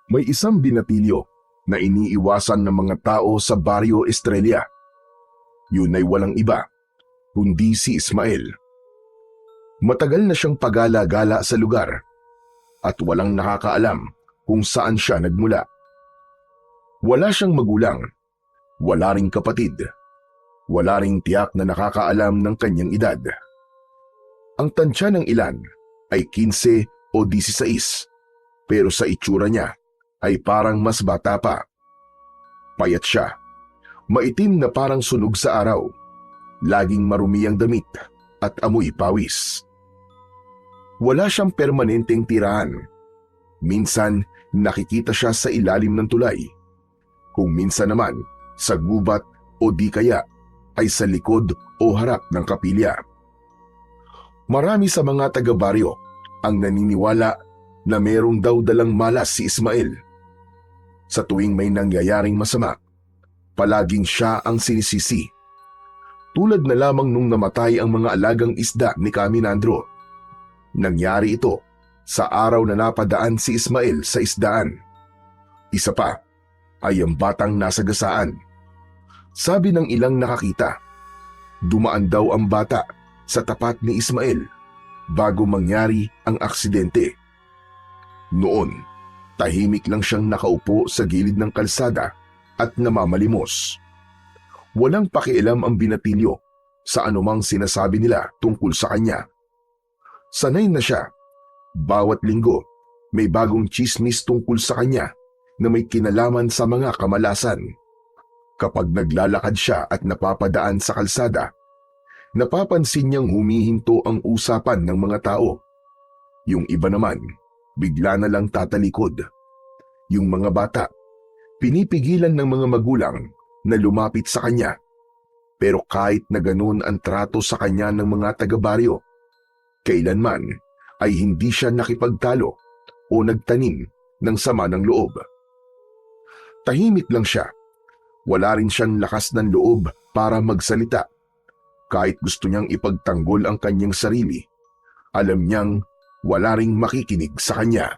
May isang binatilyo na iniiwasan ng mga tao sa Barrio Estrella. Yun ay walang iba, kundi si Ismael. Matagal na siyang pagala-gala sa lugar at walang nakakaalam kung saan siya nagmula. Wala siyang magulang, wala ring kapatid, wala ring tiyak na nakakaalam ng kanyang edad. Ang tansya ng ilan ay 15 o 16, pero sa itsura niya ay parang mas bata pa. Payat siya, maitim na parang sunog sa araw, laging marumi ang damit at amoy pawis. Wala siyang permanenteng tirahan. Minsan nakikita siya sa ilalim ng tulay, kung minsan naman sa gubat o di kaya ay sa likod o harap ng kapilya. Marami sa mga taga-baryo ang naniniwala na merong daw dalang malas si Ismael. Sa tuwing may nangyayaring masama, palaging siya ang sinisisi. Tulad na lamang nung namatay ang mga alagang isda ni Caminandro. Nangyari ito sa araw na napadaan si Ismael sa isdaan. Isa pa ay ang batang nasa gasaan. Sabi ng ilang nakakita, dumaan daw ang bata sa tapat ni Ismael bago mangyari ang aksidente. Noon, tahimik lang siyang nakaupo sa gilid ng kalsada at namamalimos. Walang pakialam ang binatilyo sa anumang sinasabi nila tungkol sa kanya. Sanay na siya. Bawat linggo, may bagong tsismis tungkol sa kanya na may kinalaman sa mga kamalasan. Kapag naglalakad siya at napapadaan sa kalsada, napapansin niyang humihinto ang usapan ng mga tao. Yung iba naman, bigla na lang tatalikod. Yung mga bata, pinipigilan ng mga magulang na lumapit sa kanya. Pero kahit na ganun ang trato sa kanya ng mga taga-baryo, kailanman ay hindi siya nakipagtalo o nagtanim ng sama ng loob. Tahimik lang siya. Wala rin siyang lakas ng loob para magsalita. Kahit gusto niyang ipagtanggol ang kanyang sarili, alam niyang wala ring makikinig sa kanya.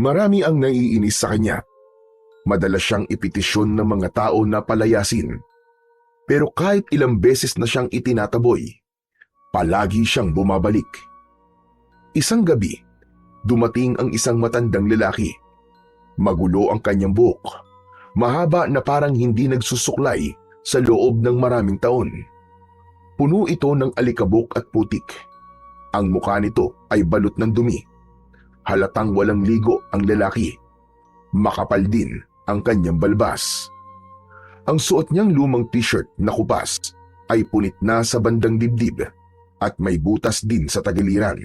Marami ang naiinis sa kanya. Madalas siyang ipetisyon ng mga tao na palayasin. Pero kahit ilang beses na siyang itinataboy, palagi siyang bumabalik. Isang gabi, dumating ang isang matandang lalaki. Magulo ang kanyang buhok. Mahaba na parang hindi nagsusuklay sa loob ng maraming taon. Puno ito ng alikabok at putik. Ang mukha nito ay balot ng dumi. Halatang walang ligo ang lalaki. Makapal din ang kanyang balbas. Ang suot niyang lumang t-shirt na kupas ay punit na sa bandang dibdib at may butas din sa tagiliran.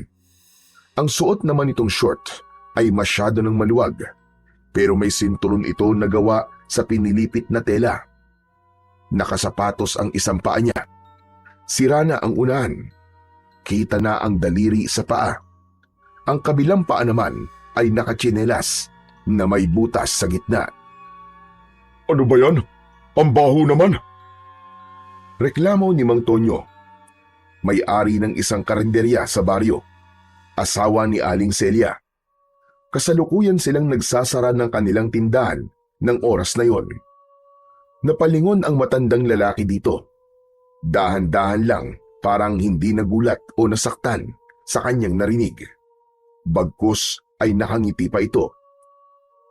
Ang suot naman nitong short ay masyado ng maluwag, pero may sinturon ito na gawa sa pinilipit na tela. Nakasapatos ang isang paa niya. Sira na ang unahan. Kita na ang daliri sa paa. Ang kabilang paa naman ay nakatsinelas na may butas sa gitna. Ano ba yan? Ang baho naman. Reklamo ni Mang Tonyo, may-ari ng isang karinderya sa baryo, asawa ni Aling Celia. Kasalukuyan silang nagsasara ng kanilang tindahan ng oras na yon. Napalingon ang matandang lalaki dito. Dahan-dahan lang, parang hindi nagulat o nasaktan sa kanyang narinig. Bagkus ay nakangiti pa ito.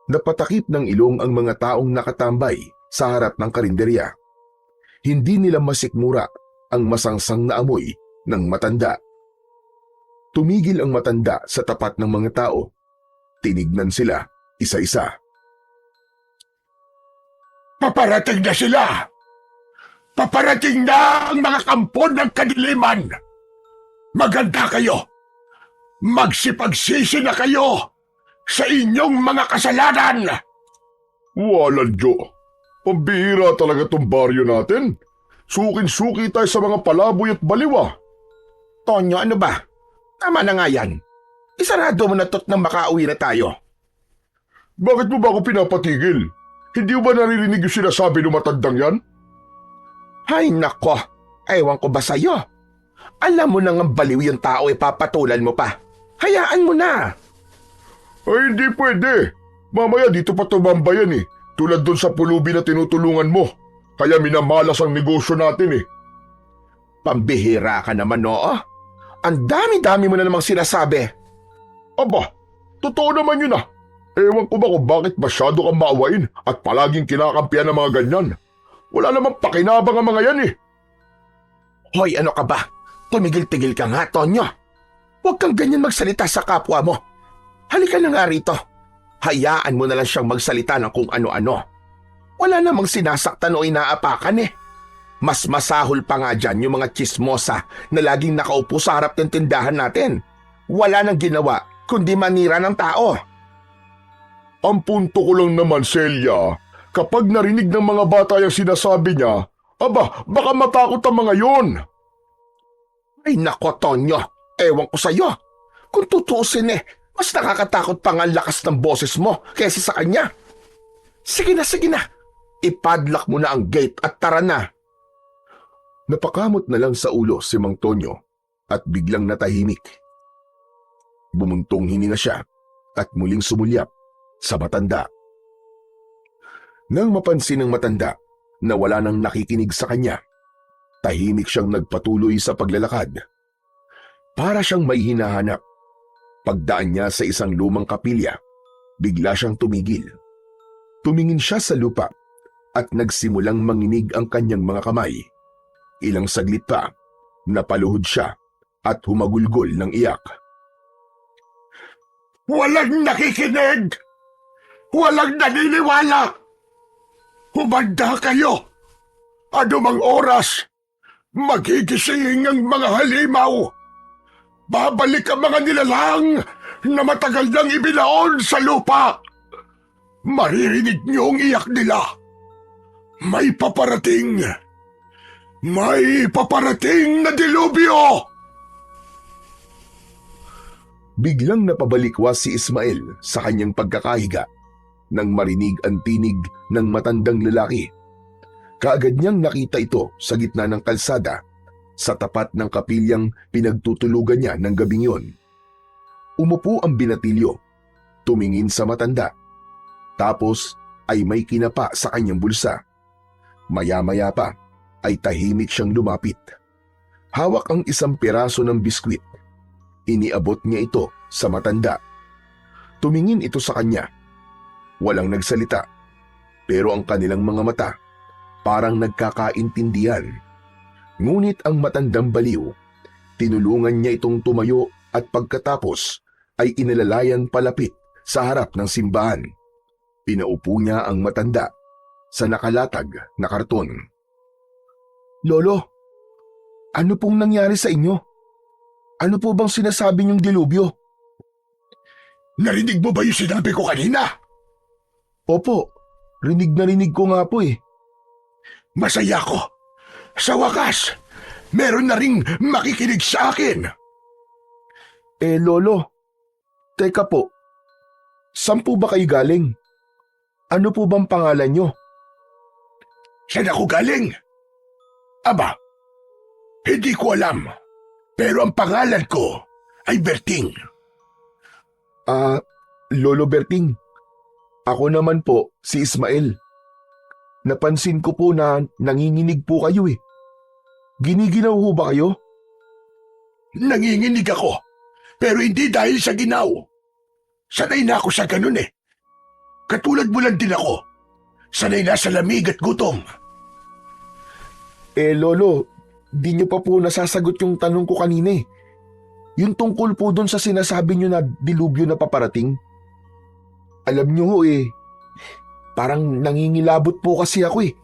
Napatakip ng ilong ang mga taong nakatambay sa harap ng karinderya. Hindi nila masikmura ang masangsang na amoy ng matanda. Tumigil ang matanda sa tapat ng mga tao. Tinignan sila isa-isa. Paparating na sila! Paparating na ang mga kampon ng kadiliman! Maganda kayo! Magsipagsisi na kayo sa inyong mga kasalanan! Walang Diyo! Pambihira talaga tong baryo natin. Sukin-suki tayo sa mga palaboy at baliwa. Tonyo, ano ba? Tama na nga yan. Isarado mo na to't nang makauwi na tayo. Bakit mo ba ako pinapatigil? Hindi mo ba naririnig yung sinasabi ng matandang yan? Ay nako, ewan ko ba sa'yo? Alam mo nang ang baliw yung tao, ipapatulan mo pa. Hayaan mo na. Ay hindi pwede. Mamaya dito pa tumambayan eh. Tulad doon sa pulubi na tinutulungan mo. Kaya minamalas ang negosyo natin eh. Pambihira ka naman, oo? Ang dami-dami mo na namang sinasabi. Aba, totoo naman yun ah. Ewan ko ba kung bakit masyado kang maawain at palaging kinakampihan ng mga ganyan. Wala namang pakinabang ang mga yan eh. Hoy, ano ka ba? Tumigil-tigil ka nga, Tonyo. Huwag kang ganyan magsalita sa kapwa mo. Halika na nga rito. Hayaan mo na lang siyang magsalita ng kung ano-ano. Wala namang sinasaktan o inaapakan eh. Mas masahol pa nga dyan yung mga chismosa na laging nakaupo sa harap ng tindahan natin. Wala nang ginawa kundi manira ng tao. Ang punto ko lang naman, Celia, kapag narinig ng mga bata yung sinasabi niya, aba, baka matakot ang mga yon. Ay nako, Tonyo. Ewan ko sa'yo. Kung tutuusin mas nakakatakot pa nga ang lakas ng boses mo kaysa sa kanya. Sige na, sige na. Ipadlock mo na ang gate at tara na. Napakamot na lang sa ulo si Mang Tonyo at biglang natahimik. Bumuntong hininga siya at muling sumulyap sa matanda. Nang mapansin ng matanda na wala nang nakikinig sa kanya, tahimik siyang nagpatuloy sa paglalakad. Para siyang may hinahanap. Pagdaan niya sa isang lumang kapilya, bigla siyang tumigil. Tumingin siya sa lupa at nagsimulang manginig ang kanyang mga kamay. Ilang saglit pa, napaluhod siya at humagulgol ng iyak. Walang nakikinig! Walang naniniwala! Humanda kayo! Ano mang oras, magigising ang mga halimaw! Babalik ang mga nilalang na matagal nang ibinaon sa lupa! Maririnig niyo ang iyak nila! May paparating! May paparating na dilubyo! Biglang napabalikwas si Ismael sa kanyang pagkakahiga nang marinig ang tinig ng matandang lalaki. Kaagad niyang nakita ito sa gitna ng kalsada sa tapat ng kapilyang pinagtutulugan niya ng gabing yun. Umupo ang binatilyo, tumingin sa matanda, tapos ay may kinapa sa kanyang bulsa. Maya-maya pa ay tahimik siyang lumapit. Hawak ang isang piraso ng biskwit. Iniabot niya ito sa matanda. Tumingin ito sa kanya. Walang nagsalita, pero ang kanilang mga mata parang nagkakaintindihan. Ngunit ang matandang baliw, tinulungan niya itong tumayo at pagkatapos ay inilalayan palapit sa harap ng simbahan. Pinaupo niya ang matanda sa nakalatag na karton. Lolo, ano pong nangyari sa inyo? Ano po bang sinasabi niyong dilubyo? Narinig mo ba yung sinabi ko kanina? Opo, rinig na rinig ko nga po eh. Masaya ko. Sa wakas, meron na ring makikinig sa akin. Lolo, teka po. Saan po ba kayo galing? Ano po bang pangalan niyo? Saan ako galing? Aba, hindi ko alam. Pero ang pangalan ko ay Berting. Lolo Berting. Ako naman po si Ismael. Napansin ko po na nanginginig po kayo eh. Giniginaw ho ba kayo? Nanginginig ako, pero hindi dahil sa ginaw. Sanay na ako sa ganun eh. Katulad mo lang din ako. Sanay na sa lamig at gutom. Lolo, di niyo pa po nasasagot yung tanong ko kanina eh. Yung tungkol po doon sa sinasabi niyo na dilubyo na paparating. Alam niyo ho eh, parang nangingilabot po kasi ako eh.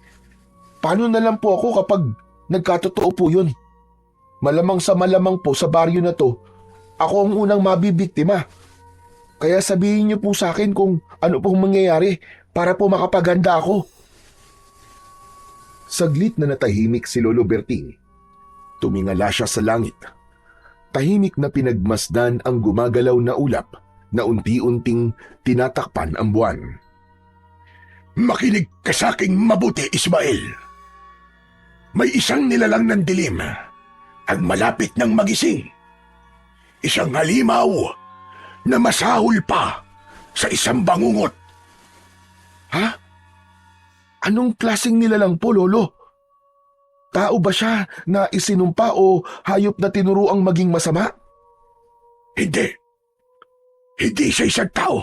Paano na lang po ako kapag nagkatotoo po yun? Malamang sa malamang po sa baryo na to, ako ang unang mabibiktima. Kaya sabihin niyo po sa akin kung ano pong mangyayari para po makapaganda ako. Saglit na natahimik si Lolo Berting. Tumingala siya sa langit. Tahimik na pinagmasdan ang gumagalaw na ulap na unti-unting tinatakpan ang buwan. Makinig ka sa aking mabuti, Ismael. May isang nilalang ng dilim ang malapit ng magising. Isang halimaw na masahol pa sa isang bangungot Ha? Anong klaseng nilalang po, Lolo? Tao ba siya na isinumpa o hayop na tinuruang maging masama? Hindi. Hindi siya isang tao.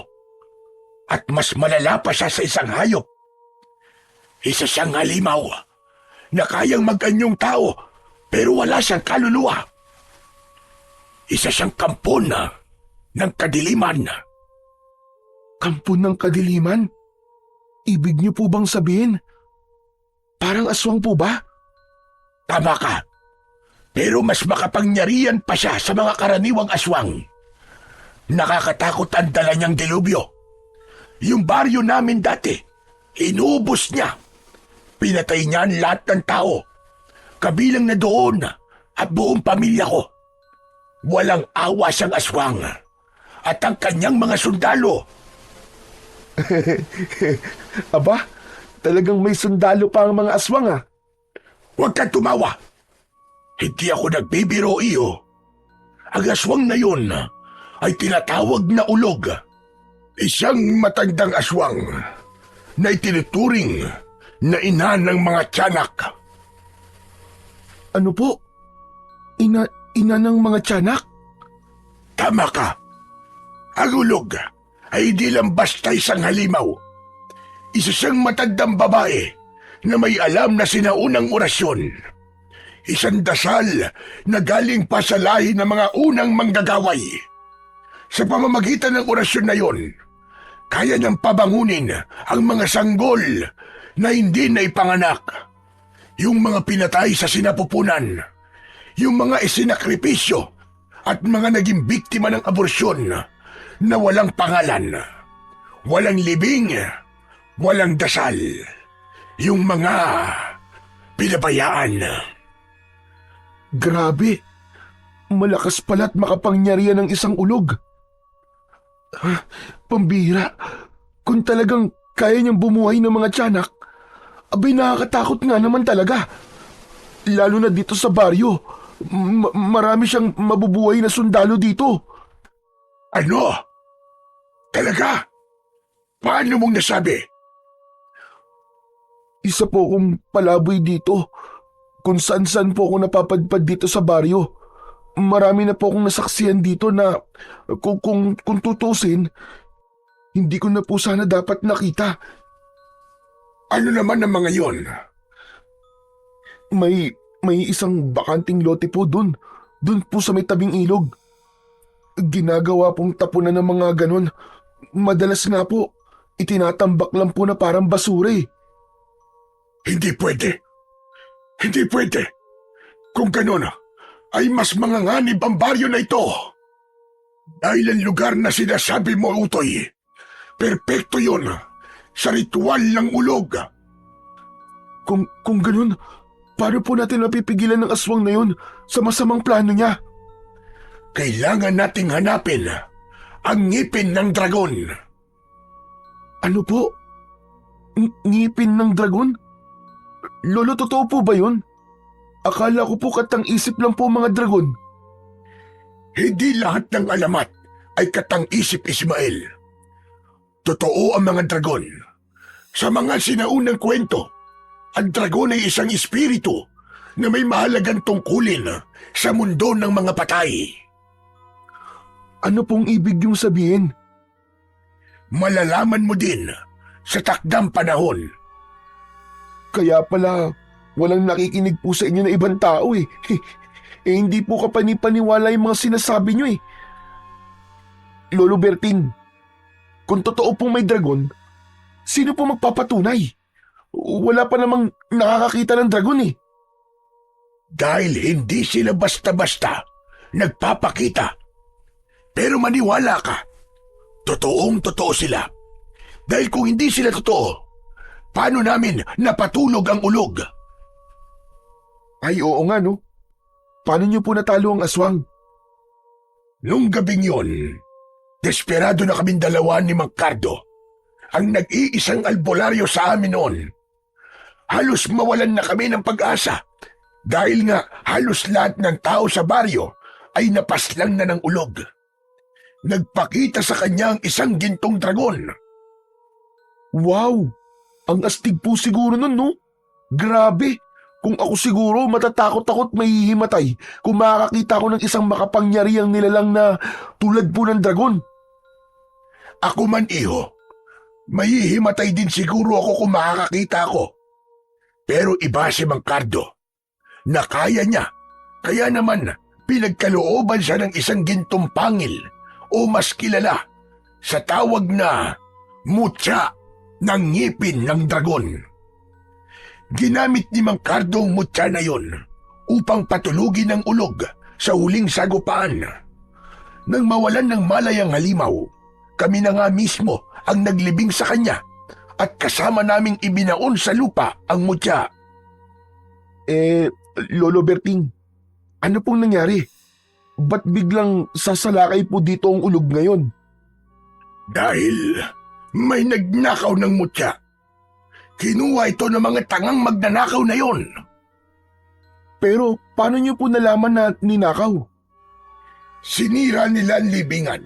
At mas malala pa siya sa isang hayop. Isa siyang halimaw na kayang mag-anyong tao pero wala siyang kaluluwa. Isa siyang kampon ng kadiliman. Kampon ng kadiliman? Ibig niyo po bang sabihin? Parang aswang po ba? Tama ka. Pero mas makapangyarihan pa siya sa mga karaniwang aswang. Nakakatakot ang dala niyang delubyo. Yung baryo namin dati, inubos niya. Pinatay niya ang lahat ng tao. Kabilang na doon at buong pamilya ko. Walang awa siyang aswang. At ang kanyang mga sundalo. Aba, talagang may sundalo pa ang mga aswang ah. Huwag kang tumawa. Hindi ako nagbibiro, iyo. Ang aswang na yun ay tinatawag na ulog. Isang matandang aswang na itinuturing na ina ng mga tiyanak. Ano po? Ina ng mga tiyanak? Tama ka. Ang ulog ay di lang basta isang halimaw. Isa siyang matandang babae na may alam na sinaunang orasyon. Isang dasal na galing pa sa lahi ng mga unang manggagaway. Sa pamamagitan ng orasyon na yon, kaya niyang pabangunin ang mga sanggol na hindi na ipanganak. Yung mga pinatay sa sinapupunan, yung mga isinakripisyo at mga naging biktima ng aborsyon na walang pangalan, walang libing, walang dasal. Yung mga pinabayaan. Grabe! Malakas pala't makapangyarihan ng isang ulog. Pambihira, kung talagang kaya niyang bumuhay ng mga tiyanak, abay nakakatakot nga naman talaga. Lalo na dito sa baryo, marami siyang mabubuhay na sundalo dito. Ano? Talaga? Paano mong nasabi? Isa po akong palaboy dito. Kung saan-saan po ako napapadpad dito sa baryo. Marami na po akong nasaksihan dito na kung tutusin, hindi ko na po sana dapat nakita. Ano naman ang mga yon? May isang bakanting lote po dun. Dun po sa may tabing ilog. Ginagawa pong tapunan ng mga ganon. Madalas nga po, itinatambak lang po na parang basura eh. Hindi pwede. Hindi pwede. Kung ganon, ay mas manganganib ang baryo na ito. Dahil ang lugar na sinasabi mo, Utoy, perpekto yun sa ritual ng ulog. Kung ganon, paano po natin mapipigilan ng aswang na yun sa masamang plano niya? Kailangan nating hanapin ang ngipin ng dragon. Ano po? Ngipin ng dragon? Lolo, totoo po ba yun? Akala ko po katang-isip lang po mga dragon. Hindi lahat ng alamat ay katang-isip, Ismael. Totoo ang mga dragon. Sa mga sinaunang kwento, ang dragon ay isang espiritu na may mahalagang tungkulin sa mundo ng mga patay. Ano pong ibig yung sabihin? Malalaman mo din sa takdang panahon. Kaya pala, walang nakikinig po sa inyo na ibang tao eh. Hindi po kapanipaniwala yung mga sinasabi nyo eh. Lolo Bertin, kung totoo pong may dragon, sino po magpapatunay? Wala pa namang nakakakita ng dragon eh. Dahil hindi sila basta-basta nagpapakita. Pero maniwala ka, totoong-totoo sila. Dahil kung hindi sila totoo, paano namin napatulog ang ulog? Ay oo nga no. Paano niyo po natalo ang aswang? Nung gabing yon, desperado na kaming dalawa ni Mang Cardo, ang nag-iisang albularyo sa amin noon. Halos mawalan na kami ng pag-asa dahil nga halos lahat ng tao sa baryo ay napaslang na ng ulog. Nagpakita sa kanya ang isang gintong dragon. Wow! Ang astig po siguro nun, no? Grabe! Kung ako siguro matatakot ako't mahihimatay kung makakakita ko ng isang makapangyarihang nilalang na tulad po ng dragon. Ako man, iho. Mahihimatay din siguro ako kung makakakita ako. Pero iba si Mang Cardo na kaya niya. Kaya naman pinagkalooban siya ng isang gintong pangil o mas kilala sa tawag na mutya ng ngipin ng dragon. Ginamit ni Mang Cardo ang mutya na yon upang patulugin ang ulog sa huling sagupaan. Nang mawalan ng malay ang halimaw, kami na nga mismo ang naglibing sa kanya at kasama naming ibinaon sa lupa ang mutya. Lolo Berting, ano pong nangyari? Ba't biglang sasalakay po dito ang ulog ngayon? Dahil may nagnakaw ng mutya. Kinuha ito ng mga tangang magnanakaw na yon. Pero paano niyo po nalaman na ninakaw? Sinira nila ang libingan.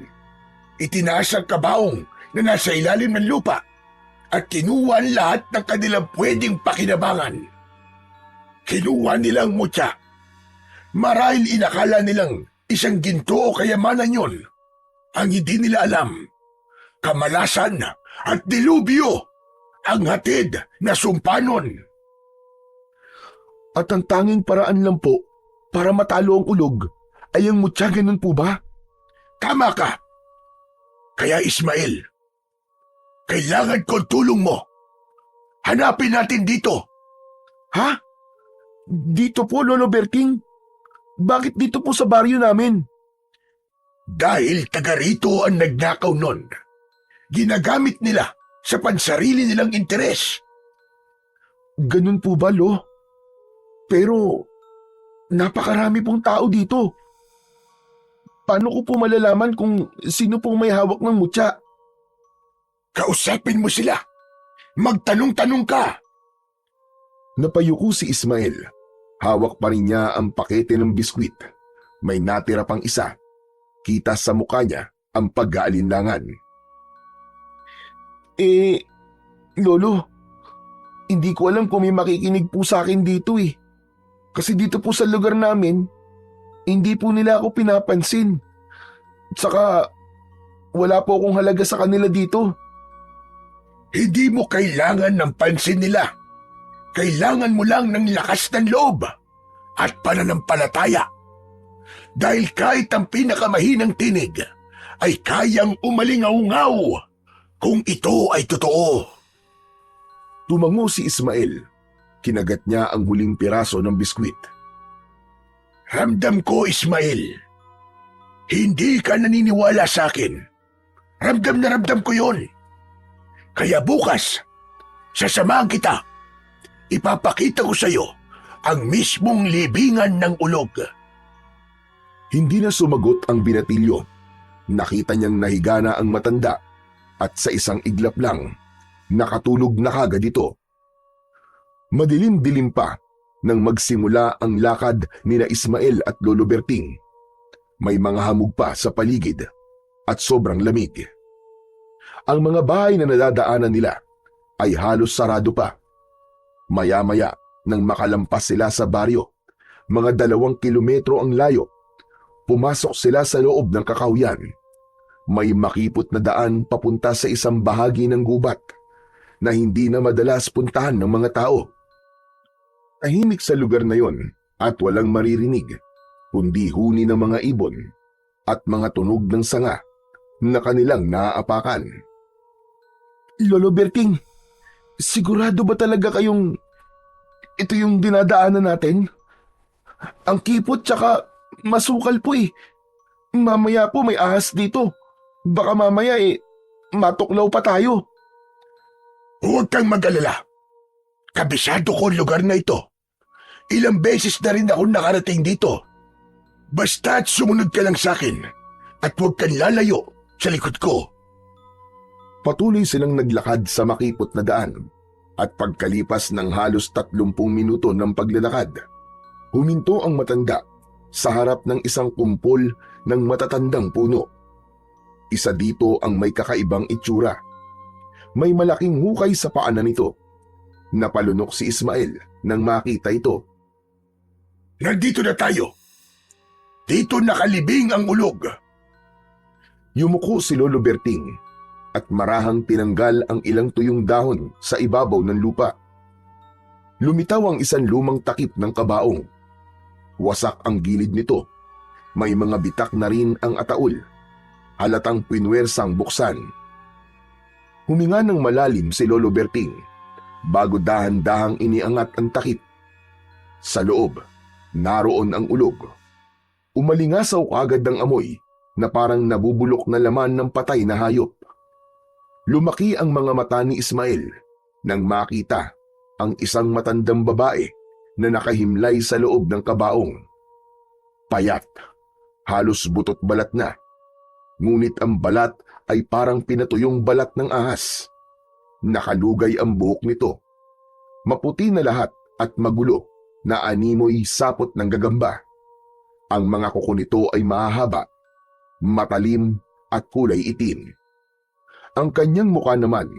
Itinaas ang kabaong na nasa ilalim ng lupa at kinuha ang lahat ng kanilang pwedeng pakinabangan. Kinuha nilang mutya. Marahil inakala nilang isang ginto o kayamanan yon. Ang hindi nila alam, kamalasan at dilubyo ang hatid na sumpanon. At ang tanging paraan lang po para matalo ang ulog ay ang mutya, ganun po ba? Tama ka. Kaya Ismael, kailangan ko tulong mo. Hanapin natin dito. Ha? Dito po, Lolo Berting? Bakit dito po sa baryo namin? Dahil taga rito ang nagnakaw nun. Ginagamit nila sa pansarili nilang interes. Ganun po ba, Lo? Pero napakarami pong tao dito. Paano ko po malalaman kung sino pong may hawak ng mutya? Kausapin mo sila. Magtanong-tanong ka. Napayuko si Ismael. Hawak pa rin niya ang pakete ng biskwit. May natira pang isa. Kita sa mukha niya ang pag-aalinlangan. Lolo, hindi ko alam kung may makikinig po sa akin dito eh. Kasi dito po sa lugar namin, hindi po nila ako pinapansin. Saka, wala po akong halaga sa kanila dito. Hindi mo kailangan ng pansin nila. Kailangan mo lang ng lakas ng loob at pananampalataya. Dahil kahit ang pinakamahinang tinig ay kayang umalingaw-ngaw kung ito ay totoo. Tumango si Ismael. Kinagat niya ang huling piraso ng biskwit. Ramdam ko, Ismael. Hindi ka naniniwala sa akin. Ramdam na ramdam ko yon. Kaya bukas, sasamahan kita. Ipapakita ko sa iyo ang mismong libingan ng ulog. Hindi na sumagot ang binatilyo. Nakita niyang nahiga na ang matanda at sa isang iglap lang, nakatulog na kagad ito. Madilim-dilim pa nang magsimula ang lakad nina Ismael at Lolo Berting. May mga hamog pa sa paligid at sobrang lamig. Ang mga bahay na nadadaanan nila ay halos sarado pa. Maya-maya nang makalampas sila sa baryo, mga 2 kilometro ang layo, pumasok sila sa loob ng kakawyan. May makipot na daan papunta sa isang bahagi ng gubat na hindi na madalas puntahan ng mga tao. Tahimik sa lugar na yon at walang maririnig, kundi huni ng mga ibon at mga tunog ng sanga na kanilang naaapakan. Lolo Berting, sigurado ba talaga kayong ito yung dinadaanan natin? Ang kipot tsaka masukal po eh. Mamaya po may ahas dito. Baka mamaya matuklaw pa tayo. Huwag kang mag-alala. Kabisado ko ang lugar na ito. Ilang beses na rin ako nakarating dito. Basta't sumunod ka lang sa akin at huwag kang lalayo sa likod ko. Patuloy silang naglakad sa makipot na daan at pagkalipas ng halos 30 minuto ng paglalakad, huminto ang matanda sa harap ng isang kumpol ng matatandang puno. Isa dito ang may kakaibang itsura. may malaking hukay sa paanan nito. Napalunok si Ismael nang makita ito. Nandito na tayo. Dito nakalibing ang ulog. Yumuko si Lolo Berting at marahang tinanggal ang ilang tuyong dahon sa ibabaw ng lupa. Lumitaw ang isang lumang takip ng kabaong. Wasak ang gilid nito. May mga bitak na rin ang ataol. Halatang pinwersang buksan. Huminga ng malalim si Lolo Berting bago dahan-dahang iniangat ang takip. Sa loob, naroon ang ulog. Umalingasaw agad ang amoy na parang nabubulok na laman ng patay na hayop. Lumaki ang mga mata ni Ismael nang makita ang isang matandang babae na nakahimlay sa loob ng kabaong. Payat, halos butot balat na. Ngunit ang balat ay parang pinatuyong balat ng ahas. Nakalugay ang buhok nito. Maputi na lahat at magulo na animoy sapot ng gagamba. Ang mga kuko nito ay mahahaba, matalim at kulay itim. Ang kanyang mukha naman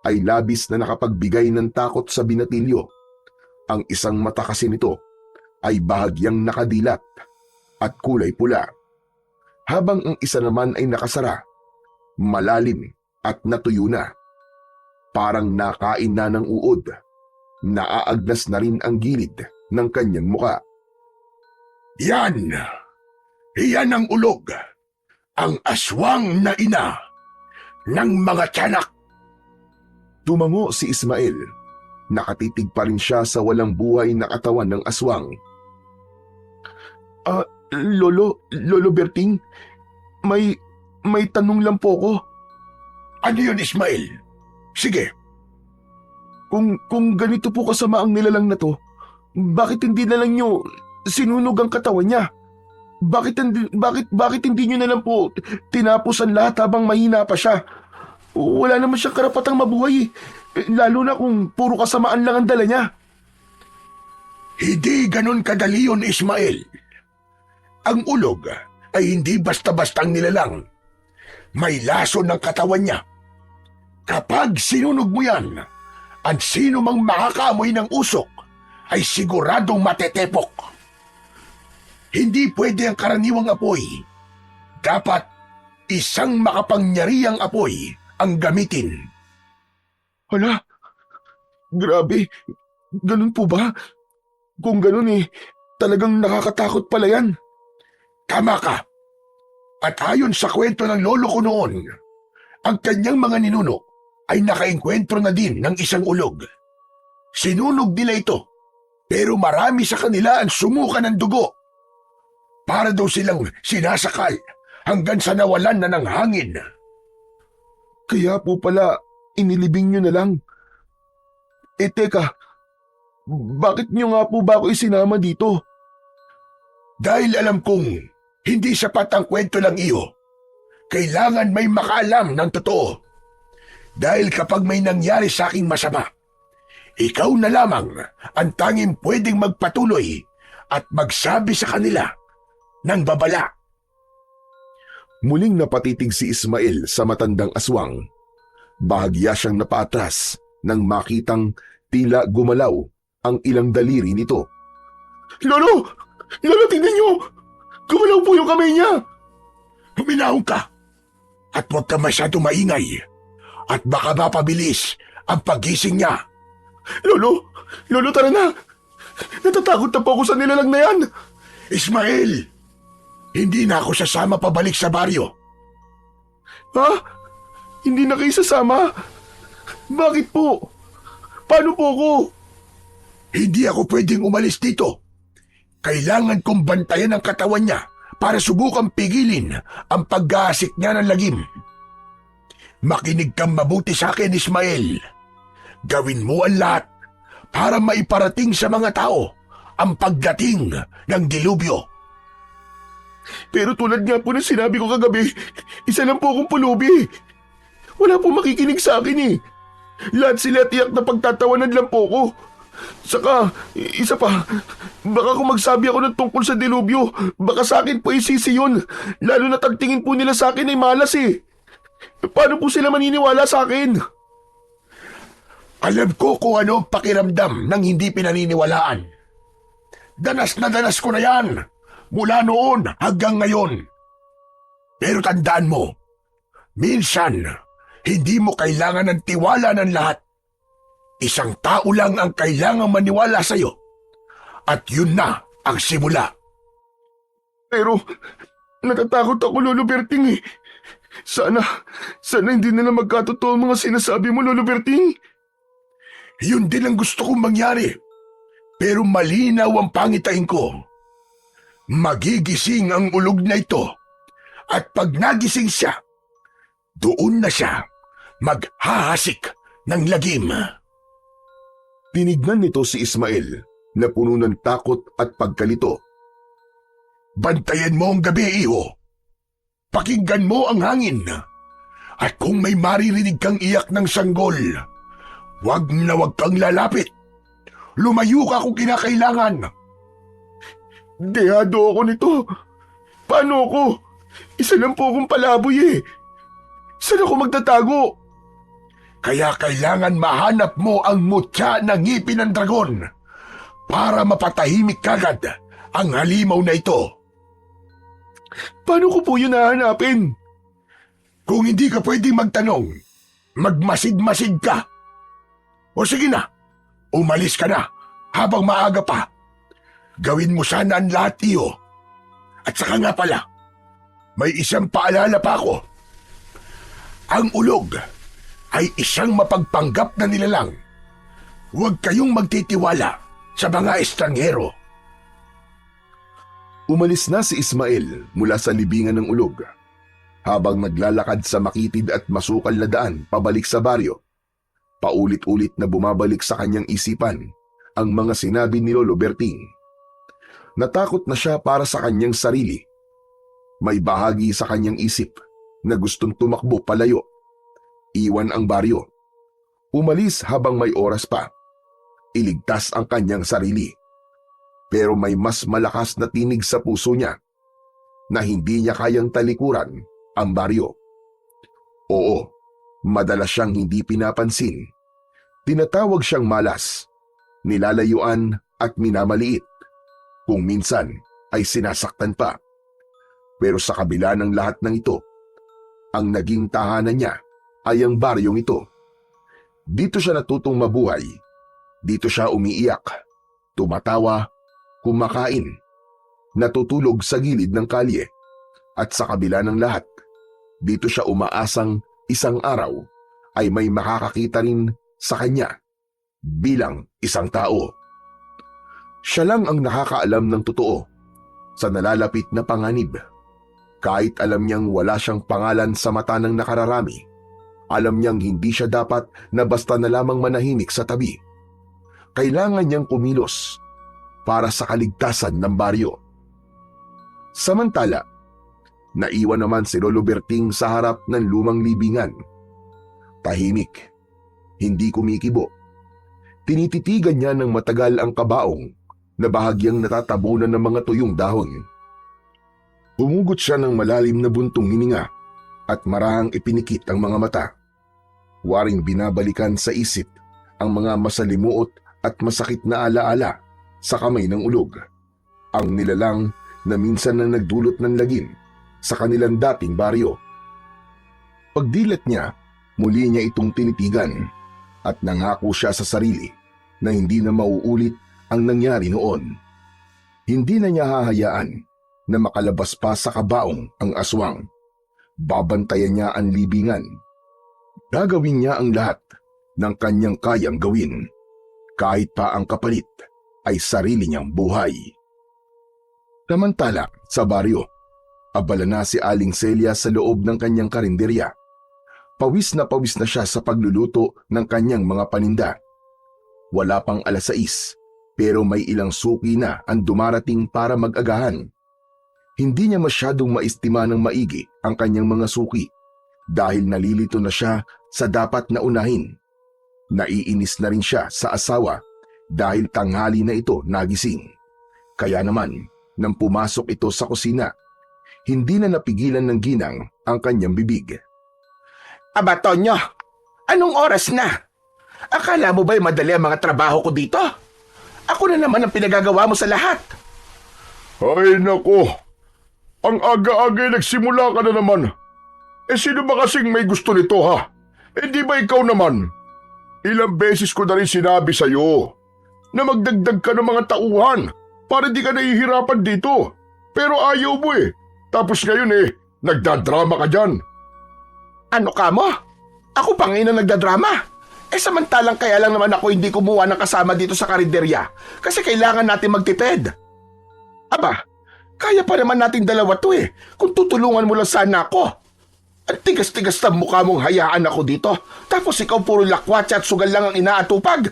ay labis na nakapagbigay ng takot sa binatilyo. Ang isang mata kasi nito ay bahagyang nakadilat at kulay pula, habang ang isa naman ay nakasara, malalim at natuyo na. Parang nakain na ng uod, naaagnas na rin ang gilid ng kanyang muka. Yan! Iyan ang ulog. Ang aswang na ina ng mga tiyanak. Tumango si Ismael. Nakatitig pa rin siya sa walang buhay na katawan ng aswang. Lolo Berting, may tanong lang po ko. Ano yun, Ismael? Sige. Kung ganito po kasama ang nilalang na to, bakit hindi na lang nyo sinunog ang katawan niya? Bakit hindi nyo na lang po tinapos ang lahat habang mahina pa siya? Wala naman siyang karapatang mabuhay, lalo na kung puro kasamaan lang ang dala niya. Hindi ganun kadali yun, Ismael. Ang ulog ay hindi basta-bastang nilalang. May lason ng katawan niya. Kapag sinunog mo yan, ang sino mang makakaamoy ng usok ay siguradong matetepok. Hindi pwede ang karaniwang apoy. Dapat isang makapangyarihang apoy ang gamitin. Hala, grabe, ganun po ba? Kung ganun talagang nakakatakot pala yan. Tama ka. At ayon sa kwento ng lolo ko noon, ang kanyang mga ninuno ay nakaengkwentro na din ng isang ulog. Sinunog nila ito, pero marami sa kanila ang sumuka ng dugo. Para daw silang sinasakal hanggang sa nawalan na ng hangin. Kaya po pala inilibing nyo na lang. Teka, bakit nyo nga po ba ako isinama dito? Dahil alam kong hindi sapat ang kwento lang iyo. Kailangan may makaalam ng totoo. Dahil kapag may nangyari sa aking masama, ikaw na lamang ang tanging pwedeng magpatuloy at magsabi sa kanila ng babala. Muling napatitig si Ismael sa matandang aswang. Bahagya siyang napaatras nang makitang tila gumalaw ang ilang daliri nito. Lolo! Lolo, tingnan niyo! Gumalaw po yung kamay niya! Huminahon ka at huwag ka masyado maingay at baka mapabilis ang paggising niya. Lolo! Lolo, tara na! Natatakot na po ako sa nilalang na yan! Ismael! Hindi na ako sasama pabalik sa baryo. Ha? Hindi na kayo sasama? Bakit po? Paano po ako? Hindi ako pwedeng umalis dito. Kailangan kong bantayan ang katawan niya para subukang pigilin ang pag-aasik niya ng lagim. Makinig kang mabuti sa akin, Ismael. Gawin mo ang lahat para maiparating sa mga tao ang pagdating ng dilubyo. Pero tulad nga po ng sinabi ko kagabi, isa lang po akong pulubi. Wala po makikinig sa akin Lahat sila tiyak na pagtatawanan lang po ko. Saka, isa pa, baka kung magsabi ako ng tungkol sa dilubyo, baka sa akin po isisi yun. Lalo na tagtingin po nila sa akin ay malas Paano po sila maniniwala sa akin? Alam ko kung ano ang pakiramdam ng hindi pinaniniwalaan. Danas na danas ko na yan, mula noon hanggang ngayon. Pero tandaan mo, minsan, hindi mo kailangan ng tiwala ng lahat. Isang tao lang ang kailangang maniwala sa'yo. At yun na ang simula. Pero natatakot ako, Lolo Berting eh. Sana hindi nila magkatotoo ang mga sinasabi mo, Lolo Berting. Yun din ang gusto kong mangyari. Pero malinaw ang pangitain ko. Magigising ang ulog na ito. At pag nagising siya, doon na siya maghahasik ng lagim. Tinignan nito si Ismael na puno ng takot at pagkalito. Bantayan mo ang gabi, iho. Pakinggan mo ang hangin. At kung may maririnig kang iyak ng sanggol, wag na wag kang lalapit. Lumayo ka kung kinakailangan. Dehado ako nito. Paano ako? Isa lang po akong palaboy eh. Saan ako magtatago? Kaya kailangan mahanap mo ang mutya ng ngipin ng dragon para mapatahimik kagad ang halimaw na ito. Paano ko po yun hahanapin? Kung hindi ka pwedeng magtanong, magmasid-masid ka. O sige na, umalis ka na habang maaga pa. Gawin mo sana ang lahat, iyo. At saka nga pala, may isang paalala pa ako. Ang ulog ay isang mapagpanggap na nilalang. Huwag kayong magtitiwala sa mga estranghero. Umalis na si Ismael mula sa libingan ng ulog. Habang naglalakad sa makitid at masukal na daan pabalik sa baryo, paulit-ulit na bumabalik sa kanyang isipan ang mga sinabi ni Lolo Berting. Natakot na siya para sa kanyang sarili. May bahagi sa kanyang isip na gustong tumakbo palayo. Iwan ang baryo. Umalis habang may oras pa. Iligtas ang kanyang sarili. Pero may mas malakas na tinig sa puso niya na hindi niya kayang talikuran ang baryo. Oo, madalas siyang hindi pinapansin. Tinatawag siyang malas, nilalayuan at minamaliit. Kung minsan ay sinasaktan pa. Pero sa kabila ng lahat ng ito, ang naging tahanan niya ay ang baryong ito. Dito siya natutong mabuhay. Dito siya umiiyak, tumatawa, kumakain, natutulog sa gilid ng kalye. At sa kabila ng lahat, dito siya umaasang isang araw ay may makakakita rin sa kanya bilang isang tao. Siya lang ang nakakaalam ng totoo sa nalalapit na panganib. Kahit alam niyang wala siyang pangalan sa mata ng nakararami, alam niyang hindi siya dapat na basta na lamang manahimik sa tabi. Kailangan niyang kumilos para sa kaligtasan ng baryo. Samantala, naiwan naman si Lolo Berting sa harap ng lumang libingan. Tahimik, hindi kumikibo. Tinititigan niya ng matagal ang kabaong na bahagyang natatabunan ng mga tuyong dahon. Humugot siya ng malalim na buntong hininga at marahang ipinikit ang mga mata. Waring binabalikan sa isip ang mga masalimuot at masakit na alaala sa kamay ng ulog. Ang nilalang na minsan na nagdulot ng lagim sa kanilang dating baryo. Pagdilat niya, muli niya itong tinitigan at nangako siya sa sarili na hindi na mauulit ang nangyari noon. Hindi na niya hahayaan na makalabas pa sa kabaong ang aswang. Babantayan niya ang libingan. Gagawin niya ang lahat ng kanyang kayang gawin, kahit pa ang kapalit ay sarili niyang buhay. Samantala, sa baryo, abala na si Aling Celia sa loob ng kanyang karinderya. Pawis na siya sa pagluluto ng kanyang mga paninda. Wala pang 6:00, pero may ilang suki na ang dumarating para mag-agahan. Hindi niya masyadong maistima ng maigi ang kanyang mga suki dahil nalilito na siya sa dapat na unahin. Naiinis na rin siya sa asawa dahil tanghali na ito nagising. Kaya naman, nang pumasok ito sa kusina, hindi na napigilan ng ginang ang kanyang bibig. Aba, Tonyo, anong oras na? Akala mo ba'y madali ang mga trabaho ko dito? Ako na naman ang pinagagawa mo sa lahat. Ay nako, ang aga-aga nagsimula ka na naman. Sino ba kasing may gusto nito ha? Di ba ikaw naman? Ilang beses ko na rin sinabi sa'yo na magdagdag ka ng mga tauhan para di ka nahihirapan dito. Pero ayaw mo Tapos ngayon nagdadrama ka dyan. Ano ka mo? Ako pa ngayon ang nagdadrama. Samantalang kaya lang naman ako hindi kumuha ng kasama dito sa karinderya kasi kailangan natin magtipid. Aba, kaya pa naman nating dalawa to kung tutulungan mo lang sana ako. Ang tigas-tigas na mukha mong hayaan ako dito tapos ikaw puro lakwatsa at sugal lang ang inaatupag.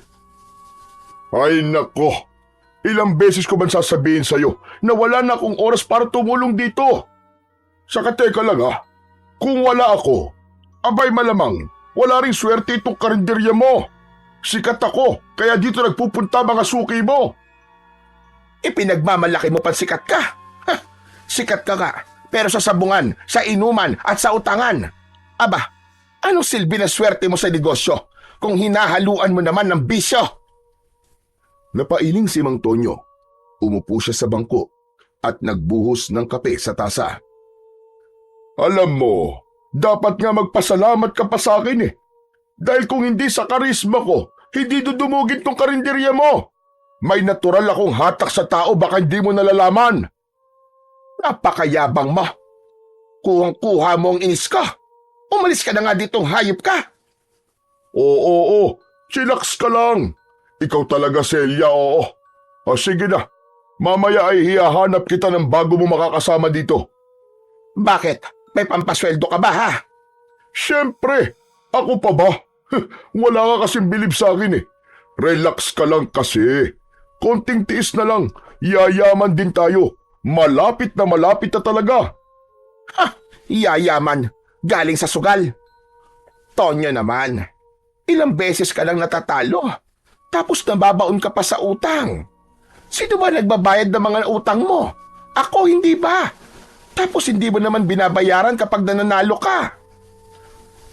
Ay nako, ilang beses ko bang sasabihin sa'yo na wala na akong oras para tumulong dito? Saka teka lang kung wala ako, abay malamang wala ring swerte itong karinderya mo. Sikat ako, kaya dito nagpupunta mga suki mo. Ipinagmamalaki mo pa sikat ka. Sikat ka nga, pero sa sabungan, sa inuman at sa utangan. Aba, anong silbi na swerte mo sa negosyo kung hinahaluan mo naman ng bisyo? Napailing si Mang Tonyo. Umupo siya sa bangko at nagbuhos ng kape sa tasa. Alam mo, dapat nga magpasalamat ka pa sa akin Dahil kung hindi sa karisma ko, hindi dudumugin tong karinderya mo. May natural akong hatak sa tao baka hindi mo nalalaman. Napakayabang mo. Kuhang-kuha mo ang inis ka. Umalis ka na nga ditong hayop ka. Oo, chillax ka lang. Ikaw talaga, Celia, oo. Sige na, mamaya ay hihahanap kita ng bago mo makakasama dito. Bakit? May pampasweldo ka ba ha? Siyempre, ako pa ba? Wala ka kasing bilib sa akin Relax ka lang kasi. Konting tiis na lang, yayaman din tayo. Malapit na talaga. Yayaman. Galing sa sugal. Tonyo naman. Ilang beses ka lang natatalo. Tapos nababaon ka pa sa utang. Sino ba nagbabayad ng mga utang mo? Ako, hindi ba? Tapos hindi mo naman binabayaran kapag nananalo ka.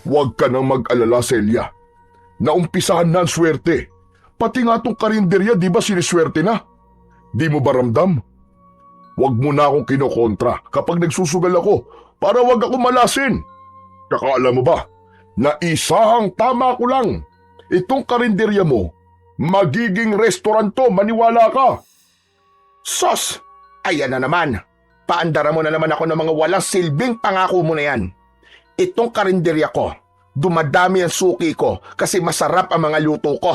Huwag ka nang mag-alala, Celia. Naumpisahan na ang swerte. Pati nga tong karinderya, di ba siniswerte na? Di mo ba ramdam? Huwag mo na akong kinokontra kapag nagsusugal ako para wag ako malasin. Kaka alam mo ba, na isahang tama ko lang. Itong karinderya mo, magiging restaurant to, maniwala ka. Sos! Ayan na naman. Paandara mo na naman ako ng mga walang silbing pangako mo na yan. Itong karinderya ko, dumadami ang suki ko kasi masarap ang mga luto ko.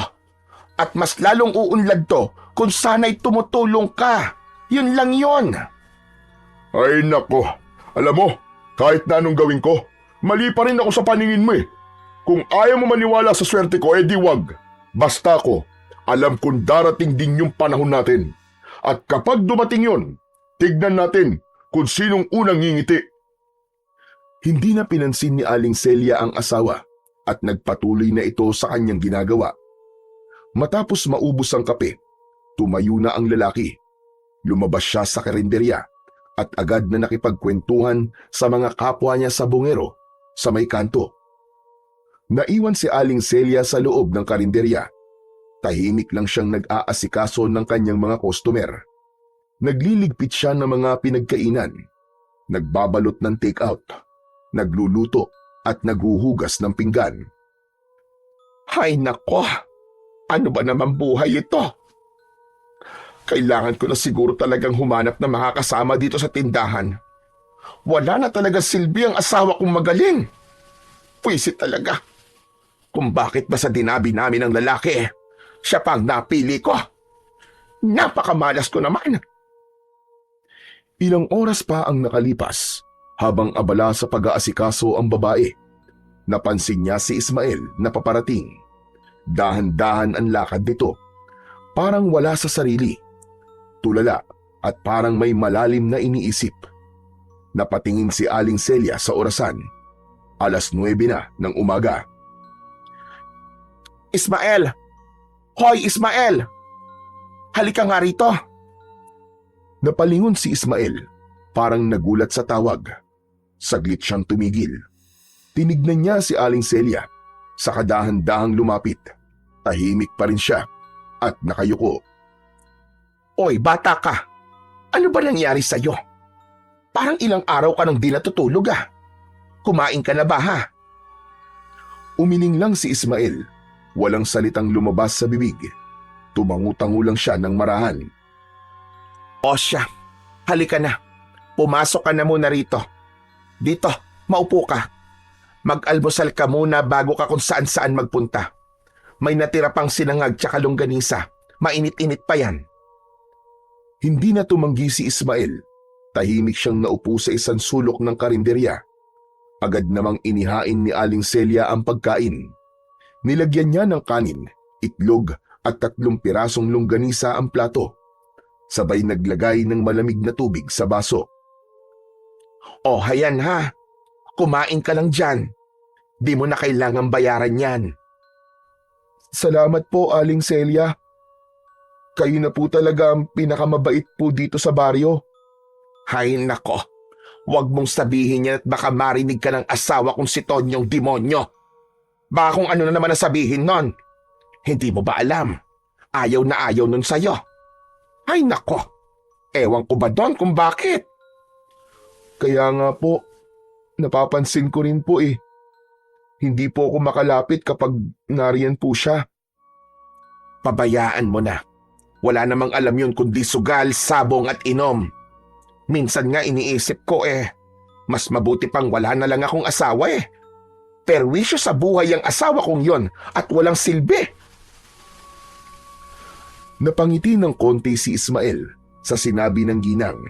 At mas lalong uunlad to kung sana'y tumutulong ka. Yun lang yun. Ay nako, alam mo, kahit na anong gawin ko, mali pa rin ako sa paningin mo Kung ayaw mo maniwala sa swerte ko, di wag. Basta ko, alam kong darating din yung panahon natin. At kapag dumating yon, tignan natin kung sinong unang ngingiti. Hindi na pinansin ni Aling Celia ang asawa at nagpatuloy na ito sa kanyang ginagawa. Matapos maubos ang kape, tumayo na ang lalaki. Lumabas siya sa karinderya at agad na nakipagkwentuhan sa mga kapwa niya sa bungero sa may kanto. Naiwan si Aling Celia sa loob ng karinderya. Tahimik lang siyang nag-aasikaso ng kanyang mga customer. Nagliligpit siya ng mga pinagkainan, nagbabalot ng take-out, nagluluto at naghuhugas ng pinggan. Hay nako, ano ba naman buhay ito? Kailangan ko na siguro talagang humanap ng mga kasama dito sa tindahan. Wala na talaga silbi ang asawa kong magaling. Pwisit talaga. Kung bakit ba sa dinabi namin ng lalaki, siya pang napili ko. Napakamalas ko naman. Ilang oras pa ang nakalipas habang abala sa pag-aasikaso ang babae. Napansin niya si Ismael na paparating. Dahan-dahan ang lakad nito. Parang wala sa sarili. Tulala at parang may malalim na iniisip. Napatingin si Aling Celia sa orasan. 9:00 na ng umaga. Ismael! Hoy, Ismael! Halika nga rito. Napalingon si Ismael, parang nagulat sa tawag. Saglit siyang tumigil. Tinignan niya si Aling Celia, sa kadahan-dahang lumapit. Tahimik pa rin siya at nakayuko. Oy, bata ka. Ano ba nangyari sa'yo? Parang ilang araw ka nang di natutulog ah. Kumain ka na ba ha? Umiling lang si Ismael. Walang salitang lumabas sa bibig. Tumangu-tangu lang siya ng marahan. O siya, halika na. Pumasok ka na muna rito. Dito, maupo ka. Mag-almusal ka muna bago ka kung saan-saan magpunta. May natira pang sinangag tsaka longganisa. Mainit-init pa yan. Hindi na tumanggi si Ismael. Tahimik siyang naupo sa isang sulok ng karinderya. Agad namang inihain ni Aling Celia ang pagkain. Nilagyan niya ng kanin, itlog at 3 pirasong longganisa ang plato. Sabay naglagay ng malamig na tubig sa baso. O hayan ha, kumain ka lang dyan. Di mo na kailangang bayaran yan. Salamat po, Aling Celia. Kayo na po talaga ang pinakamabait po dito sa baryo. Hay nako, huwag mong sabihin yan at baka marinig ka ng asawa kong si Tonyong demonyo. Baka kung ano na naman ang sabihin nun. Hindi mo ba alam? Ayaw na ayaw nun sa'yo. Ay nako, ewan ko ba doon kung bakit? Kaya nga po, napapansin ko rin po eh. Hindi po ako makalapit kapag nariyan po siya. Pabayaan mo na. Wala namang alam yun kundi sugal, sabong at inom. Minsan nga iniisip ko mas mabuti pang wala na lang akong asawa eh. Perwisyo sa buhay ang asawa kong yon at walang silbi. Napangiti ng konti si Ismael sa sinabi ng ginang.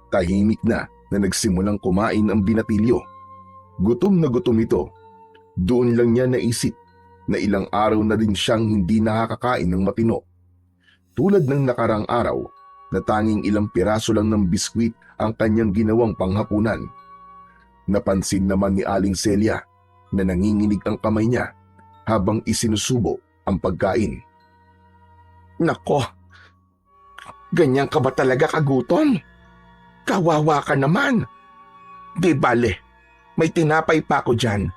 Tahimik na nagsimulang kumain ang binatilyo. Gutom na gutom ito. Doon lang niya naisip na ilang araw na din siyang hindi nakakakain ng matino. Tulad ng nakarang araw na tanging ilang piraso lang ng biskwit ang kanyang ginawang panghapunan. Napansin naman ni Aling Celia na nanginginig ang kamay niya habang isinusubo ang pagkain. Nako, ganyan ka ba talaga kagutom? Kawawa ka naman. Di bale, may tinapay pa ako dyan.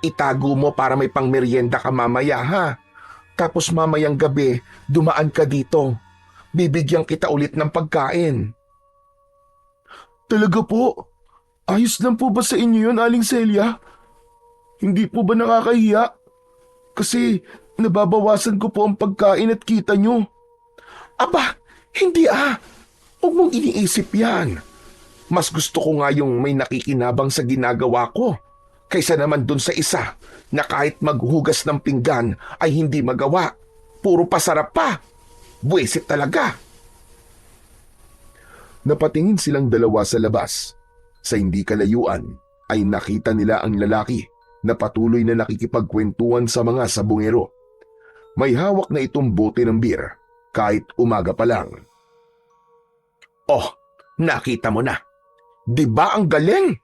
Itago mo para may pangmeryenda ka mamaya ha. Tapos mamayang gabi, dumaan ka dito. Bibigyan kita ulit ng pagkain. Talaga po? Ayos lang po ba sa inyo yun, Aling Celia? Hindi po ba nakakahiya? Kasi nababawasan ko po ang pagkain at kita nyo. Aba, hindi ah. Huwag mong iniisip yan. Mas gusto ko nga yung may nakikinabang sa ginagawa ko kaysa naman dun sa isa na kahit maghugas ng pinggan ay hindi magawa. Puro pasarap pa. Buwisit talaga. Napatingin silang dalawa sa labas. Sa hindi kalayuan ay nakita nila ang lalaki na patuloy na nakikipagkwentuhan sa mga sabungero. May hawak na itong bote ng beer kahit umaga pa lang. Oh, nakita mo na. Di ba ang galing?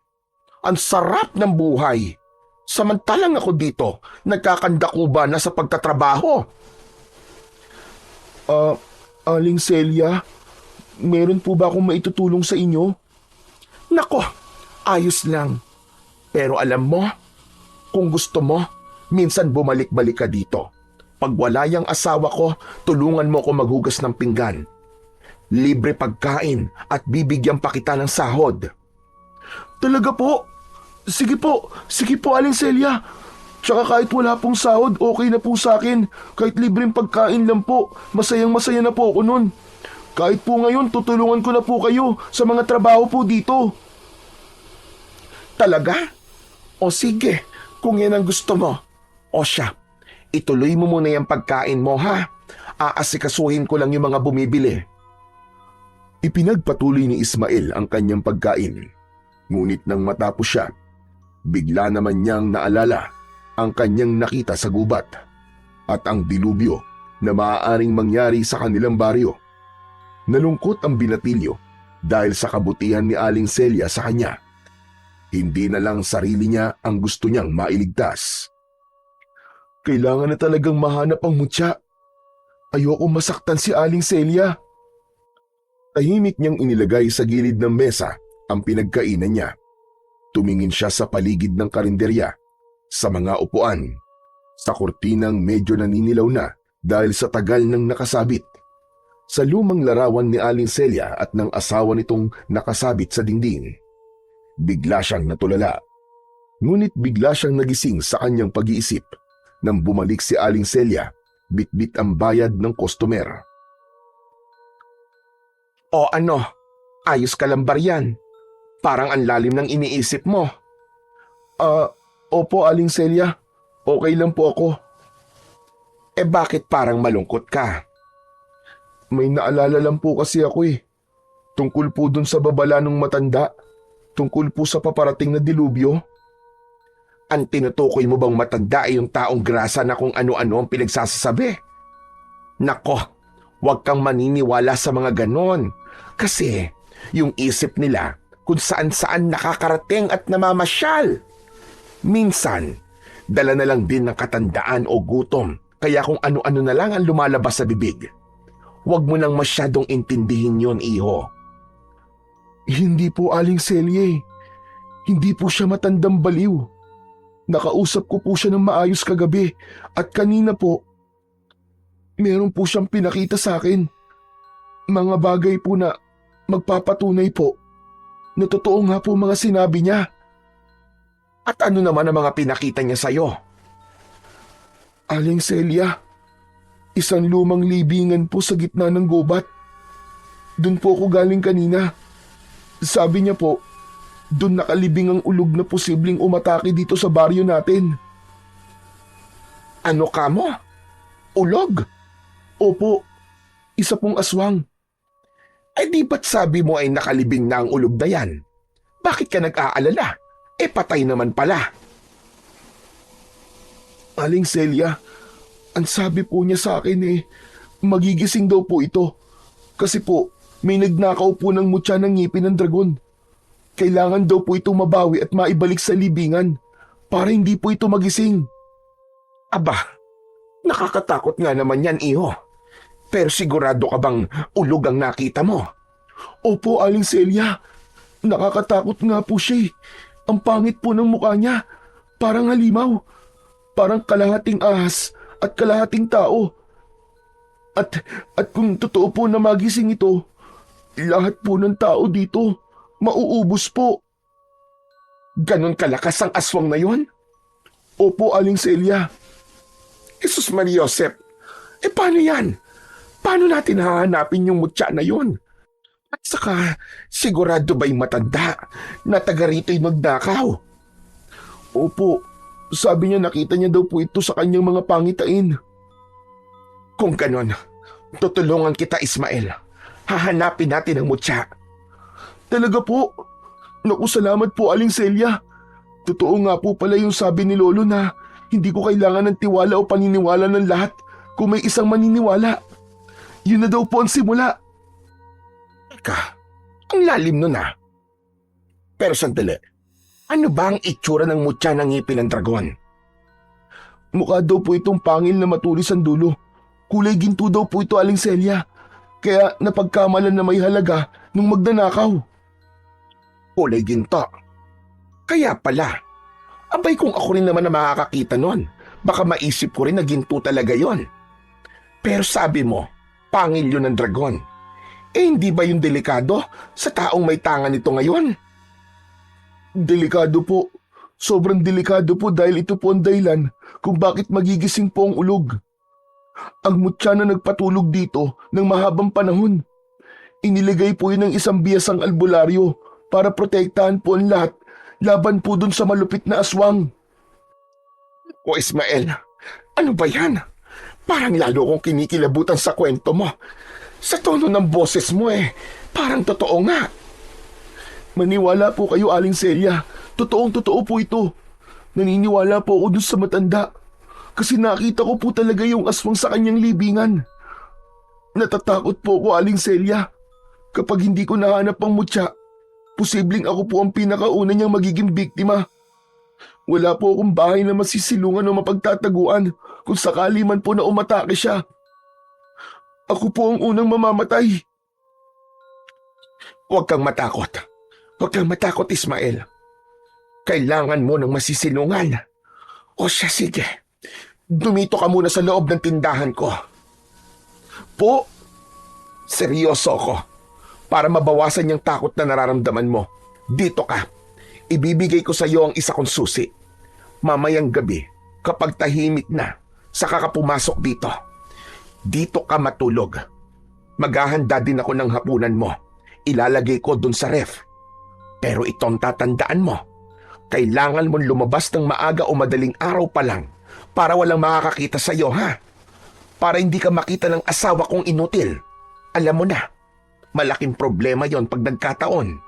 Ang sarap ng buhay. Samantalang ako dito, nagkakandakuba na sa pagtatrabaho. Aling Celia, meron po ba akong maitutulong sa inyo? Nako, ayos lang. Pero alam mo, kung gusto mo, minsan bumalik-balik ka dito. Pag wala yung asawa ko, tulungan mo ko maghugas ng pinggan. Libre pagkain at bibigyan pa kita ng sahod. Talaga po? Sige po, Aling Celia. Tsaka kahit wala pong sahod, okay na po sa akin. Kahit libreng pagkain lang po, masayang-masaya na po ako nun. Kahit po ngayon, tutulungan ko na po kayo sa mga trabaho po dito. Talaga? O sige, kung yan ang gusto mo. O siya, ituloy mo muna yung pagkain mo ha. Aasikasuhin ko lang yung mga bumibili. Ipinagpatuloy ni Ismael ang kanyang pagkain. Ngunit nang matapos siya, bigla naman niyang naalala ang kanyang nakita sa gubat at ang dilubyo na maaaring mangyari sa kanilang baryo. Nalungkot ang binatilyo dahil sa kabutihan ni Aling Celia sa kanya. Hindi na lang sarili niya ang gusto niyang mailigtas. Kailangan na talagang mahanap ang mutya. Ayoko masaktan si Aling Celia. Tahimik niyang inilagay sa gilid ng mesa ang pinagkainan niya. Tumingin siya sa paligid ng karinderya, sa mga upuan, sa kurtinang medyo naninilaw na dahil sa tagal ng nakasabit sa lumang larawan ni Aling Celia at ng asawa nitong nakasabit sa dingding. Bigla siyang natulala. Ngunit bigla siyang nagising sa kanyang pag-iisip nang bumalik si Aling Celia, bitbit ang bayad ng customer. O ano, ayos ka lang ba riyan? Parang ang lalim ng iniisip mo. Opo Aling Celia, okay lang po ako. Eh bakit parang malungkot ka? May naalala lang po kasi ako eh. Tungkol po dun sa babala ng matanda. Tungkol po sa paparating na dilubyo. Ang tinutukoy mo bang matanda ay yung taong grasa na kung ano-ano ang pinagsasasabi? Nako, huwag kang maniniwala sa mga ganon. Kasi yung isip nila kung saan-saan nakakarating at namamasyal. Minsan, dala na lang din ng katandaan o gutom. Kaya kung ano-ano na lang ang lumalabas sa bibig. Huwag mo nang masyadong intindihin yon, iho. Hindi po Aling Celia eh. Hindi po siya matandang baliw. Nakausap ko po siya ng maayos kagabi at kanina po, meron po siyang pinakita sa akin. Mga bagay po na magpapatunay po na totoo nga po mga sinabi niya. At ano naman ang mga pinakita niya sa'yo? Aling Celia, isang lumang libingan po sa gitna ng gubat. Doon po ako galing kanina. Sabi niya po, doon nakalibing ang ulog na posibleng umatake dito sa baryo natin. Ano ka mo? Ulog? Opo, isa pong aswang. Ay di ba't sabi mo ay nakalibing na ang ulog na yan? Bakit ka nag-aalala? Eh patay naman pala. Aling Celia, ang sabi po niya sa akin magigising daw po ito. Kasi po, may nagnakaw po ng mutya ng ngipin ng dragon. Kailangan daw po ito mabawi at maibalik sa libingan para hindi po ito magising. Aba, nakakatakot nga naman yan, iho. Pero sigurado ka bang ulog ang nakita mo? Opo, Aling Celia. Nakakatakot nga po siya. Ang pangit po ng mukha niya. Parang halimaw. Parang kalahating ahas at kalahating tao. At kung totoo po na magising ito, lahat po ng tao dito mauubos po. Ganon kalakas ang aswang na yon? Opo, Aling Celia. Jesus Maria Josep, paano yan? Paano natin hahanapin yung mutya na yon? At saka, sigurado ba'y matanda na taga rito'y magnakaw? Opo, sabi niya nakita niya daw po ito sa kanyang mga pangitain. Kung ganon, tutulungan kita, Ismael. Hahanapin natin ang mutya. Talaga po? Naku, salamat po, Aling Celia. Totoo nga po pala yung sabi ni Lolo na hindi ko kailangan ng tiwala o paniniwala ng lahat kung may isang maniniwala. Yun na daw po ang simula. Teka, ang lalim nun ah. Pero sandali, ano ba ang itsura ng mutya ng ngipin ng dragon? Mukha daw po itong pangil na matulis ang dulo. Kulay ginto daw po ito, Aling Celia. Kaya napagkamalan na may halaga nung magnanakaw. Kulay ginto. Kaya pala. Abay kung ako rin naman na makakakita nun, baka maisip ko rin na ginto talaga yon. Pero sabi mo, pangil yun ng dragon. Hindi ba yung delikado sa taong may tangan nito ngayon? Delikado po. Sobrang delikado po dahil ito po ang dahilan kung bakit magigising po ang ulog. Ang mutya na nagpatulog dito ng mahabang panahon. Iniligay po yun ng isang biyasang albularyo para protektahan po ang lahat laban po dun sa malupit na aswang. O Ismael, ano ba yan? Parang lalo kong kinikilabutan sa kwento mo. Sa tono ng boses mo parang totoo nga. Maniwala po kayo, Aling Celia. Totoong-totoo po ito. Naniniwala po ako dun sa matanda. Kasi nakita ko po talaga yung aswang sa kanyang libingan. Natatakot po ako, Aling Celia. Kapag hindi ko nahanap ang mutya, posibleng ako po ang pinakauna niyang magiging biktima. Wala po akong bahay na masisilungan o mapagtataguan kung sakali man po na umatake siya. Ako po ang unang mamamatay. Huwag kang matakot. Huwag kang matakot, Ismael. Kailangan mo ng masisilungan. O siya, sige. Dumito ka muna sa loob ng tindahan ko. Po, seryoso ko. Para mabawasan yung takot na nararamdaman mo. Dito ka. Ibibigay ko sa iyo ang isa kong susi. Mamayang gabi, kapag tahimik na, saka ka pumasok dito. Dito ka matulog. Maghahanda din ako ng hapunan mo. Ilalagay ko dun sa ref. Pero itong tatandaan mo. Kailangan mong lumabas ng maaga o madaling araw pa lang para walang makakakita sa iyo, ha? Para hindi ka makita ng asawa kong inutil. Alam mo na, malaking problema yon pag nagkataon.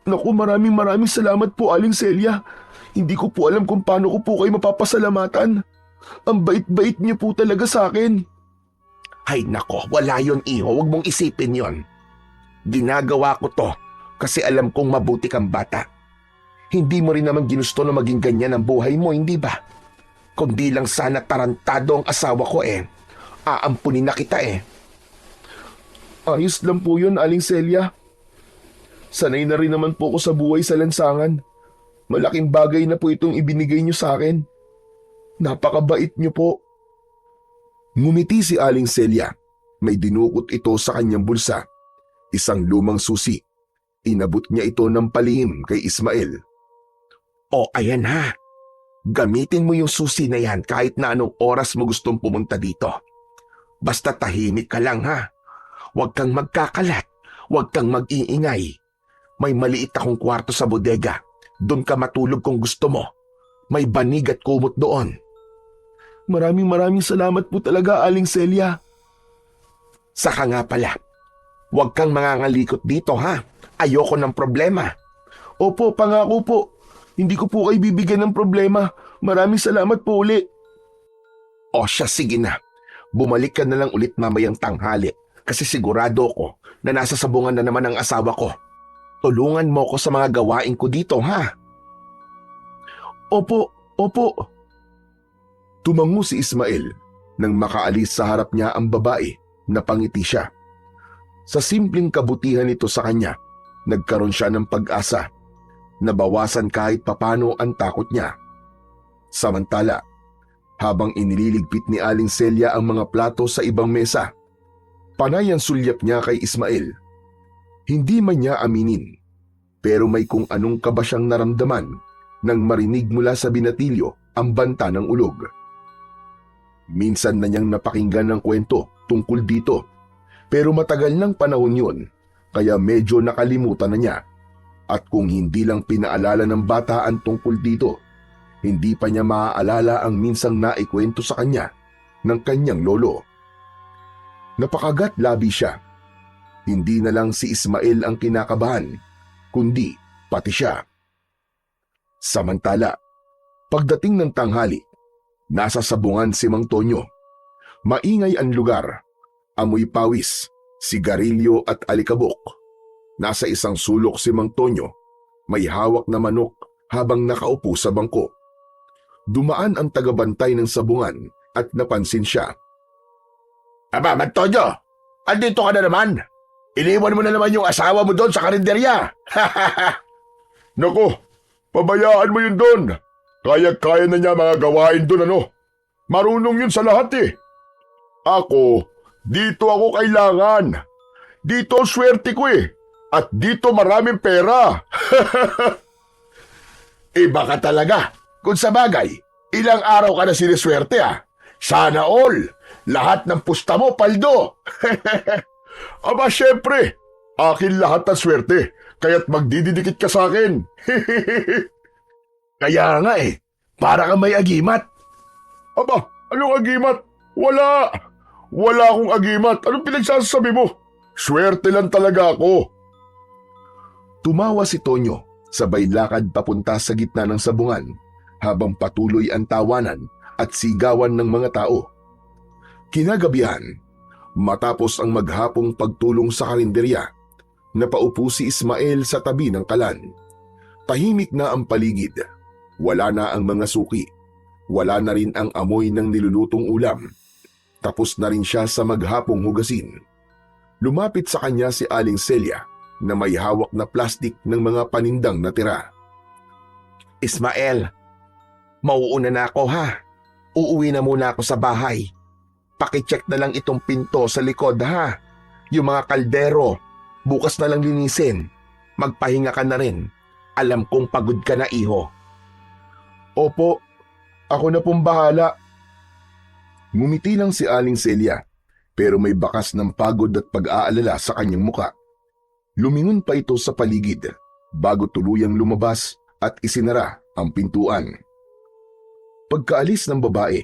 Naku, maraming salamat po, Aling Celia. Hindi ko po alam kung paano ko po kayo mapapasalamatan. Ang bait-bait niyo po talaga sa akin. Ay nako, wala yon iho. Huwag mong isipin yon. Ginagawa ko to kasi alam kong mabuti kang bata. Hindi mo rin naman ginusto na maging ganyan ang buhay mo, hindi ba? Kundi lang sana tarantado ang asawa ko Aampunin na kita Ayos lang po yun, Aling Celia. Sanay na rin naman po ako sa buhay sa lansangan. Malaking bagay na po itong ibinigay niyo sa akin. Napakabait niyo po. Ngumiti si Aling Celia. May dinukot ito sa kanyang bulsa. Isang lumang susi. Inabot niya ito ng palihim kay Ismael. O ayan ha. Gamitin mo yung susi na yan kahit na anong oras mo gustong pumunta dito. Basta tahimik ka lang ha. Huwag kang magkakalat. Huwag kang mag-iingay. May maliit akong kwarto sa bodega. Doon ka matulog kung gusto mo. May banig at kumot doon. Maraming salamat po talaga, Aling Celia. Saka nga pala, huwag kang mangangalikot dito ha. Ayoko ng problema. Opo, pangako po. Hindi ko po kayo bibigyan ng problema. Maraming salamat po uli. O siya, sige na. Bumalik ka na lang ulit mamayang tanghali kasi sigurado ko na nasa sabungan na naman ang asawa ko. Tulungan mo ko sa mga gawain ko dito ha. Opo. Tumango si Ismael nang makaalis sa harap niya ang babae na pangiti siya. Sa simpleng kabutihan nito sa kanya, nagkaroon siya ng pag-asa. Nabawasan kahit papano ang takot niya. Samantala, habang inililigpit ni Aling Celia ang mga plato sa ibang mesa, panay ang sulyap niya kay Ismael. Hindi man niya aminin, pero may kung anong kaba siyang naramdaman nang marinig mula sa binatilyo ang banta ng ulog. Minsan na niyang napakinggan ng kwento tungkol dito, pero matagal ng panahon yun, kaya medyo nakalimutan na niya. At kung hindi lang pinaalala ng bata ang tungkol dito, hindi pa niya maaalala ang minsang naikwento sa kanya ng kanyang lolo. Napakagat labi siya. Hindi na lang si Ismael ang kinakabahan, kundi pati siya. Samantala, pagdating ng tanghali, nasa sabungan si Mang Tonyo. Maingay ang lugar, amoy pawis, sigarilyo at alikabok. Nasa isang sulok si Mang Tonyo, may hawak na manok habang nakaupo sa bangko. Dumaan ang tagabantay ng sabungan at napansin siya. Aba, Mang Tonyo, andito ka na naman. Iniwan mo na naman yung asawa mo doon sa karinderya. Nako, pabayaan mo yun doon. Kaya-kaya na niya mga gawain doon Marunong yun sa lahat Ako, dito ako kailangan. Dito ang swerte ko At dito maraming pera. Iba ka talaga. Kung sa bagay, ilang araw ka na siniswerte Sana all. Lahat ng pusta mo, paldo. Aba, syempre. Akin lahat ng swerte. Kaya't magdididikit ka sa akin. Kaya nga para kang may agimat. Aba, anong agimat? Wala. Wala akong agimat. Anong pinagsasabi mo? Swerte lang talaga ako. Tumawa si Tonyo, sabay lakad papunta sa gitna ng sabungan, habang patuloy ang tawanan at sigawan ng mga tao. Kinagabihan, matapos ang maghapong pagtulong sa karinderya, napaupo si Ismael sa tabi ng kalan. Tahimik na ang paligid. Wala na ang mga suki. Wala na rin ang amoy ng nilulutong ulam. Tapos na rin siya sa maghapong hugasin. Lumapit sa kanya si Aling Celia na may hawak na plastik ng mga panindang natira. Ismael, mauuna na ako ha. Uuwi na muna ako sa bahay. Pakicheck na lang itong pinto sa likod ha. Yung mga kaldero, bukas na lang linisin. Magpahinga ka na rin. Alam kong pagod ka na, iho. Opo, ako na pong bahala. Ngumiti lang si Aling Celia, pero may bakas ng pagod at pag-aalala sa kanyang muka. Lumingon pa ito sa paligid bago tuluyang lumabas at isinara ang pintuan. Pagkaalis ng babae,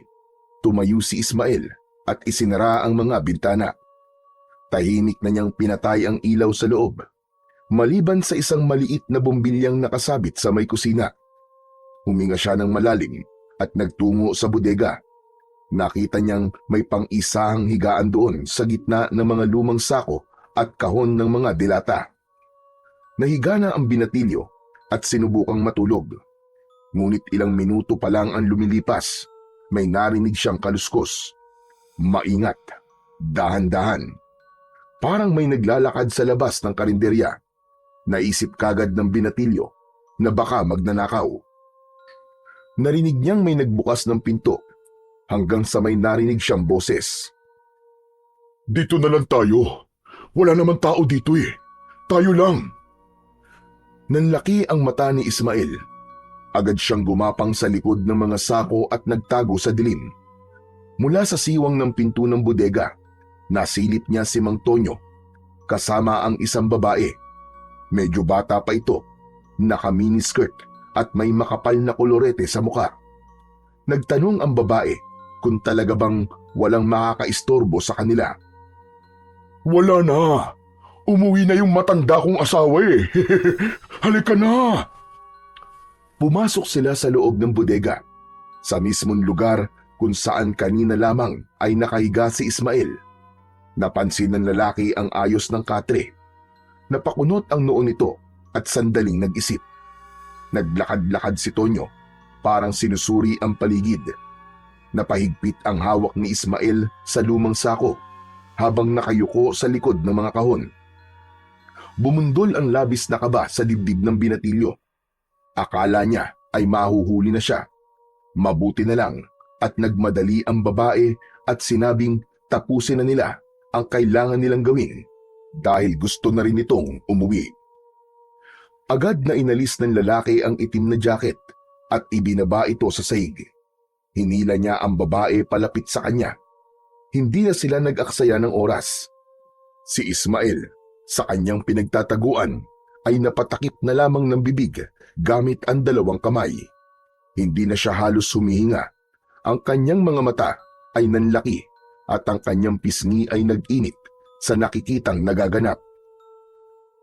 tumayo si Ismael at isinara ang mga bintana. Tahimik na niyang pinatay ang ilaw sa loob, maliban sa isang maliit na bumbilyang nakasabit sa may kusina. Huminga siya ng malalim at nagtungo sa bodega. Nakita niyang may pang-isahang higaan doon sa gitna ng mga lumang sako at kahon ng mga dilata. Nahiga na ang binatilyo at sinubukang matulog. Ngunit ilang minuto pa lang ang lumilipas, may narinig siyang kaluskos. Maingat, dahan-dahan. Parang may naglalakad sa labas ng karinderya. Naisip kagad ng binatilyo na baka magnanakaw. Narinig niyang may nagbukas ng pinto hanggang sa may narinig siyang boses. Dito na lang tayo. Wala naman tao dito eh. Tayo lang. Nanlaki ang mata ni Ismael. Agad siyang gumapang sa likod ng mga sako at nagtago sa dilim. Mula sa siwang ng pinto ng bodega, nasilip niya si Mang Tonyo, kasama ang isang babae. Medyo bata pa ito, naka-miniskirt at may makapal na kolorete sa muka. Nagtanong ang babae kung talaga bang walang makakaistorbo sa kanila. Wala na. Umuwi na yung matanda kong asawa eh. Halika na. Pumasok sila sa loob ng bodega, sa mismong lugar kung saan kanina lamang ay nakahiga si Ismael. Napansin ng lalaki ang ayos ng katre. Napakunot ang noo nito at sandaling nag-isip. Naglakad-lakad si Tonyo, parang sinusuri ang paligid. Napahigpit ang hawak ni Ismael sa lumang sako habang nakayuko sa likod ng mga kahon. Bumundol ang labis na kaba sa dibdib ng binatilyo. Akala niya ay mahuhuli na siya. Mabuti na lang at nagmadali ang babae at sinabing tapusin na nila ang kailangan nilang gawin dahil gusto na rin itong umuwi. Agad na inalis ng lalaki ang itim na jacket at ibinaba ito sa sahig. Hinila niya ang babae palapit sa kanya. Hindi na sila nag-aksaya ng oras. Si Ismael, sa kanyang pinagtataguan, ay napatakip na lamang ng bibig gamit ang dalawang kamay. Hindi na siya halos humihinga. Ang kanyang mga mata ay nanlaki at ang kanyang pisngi ay nag-init sa nakikitang nagaganap.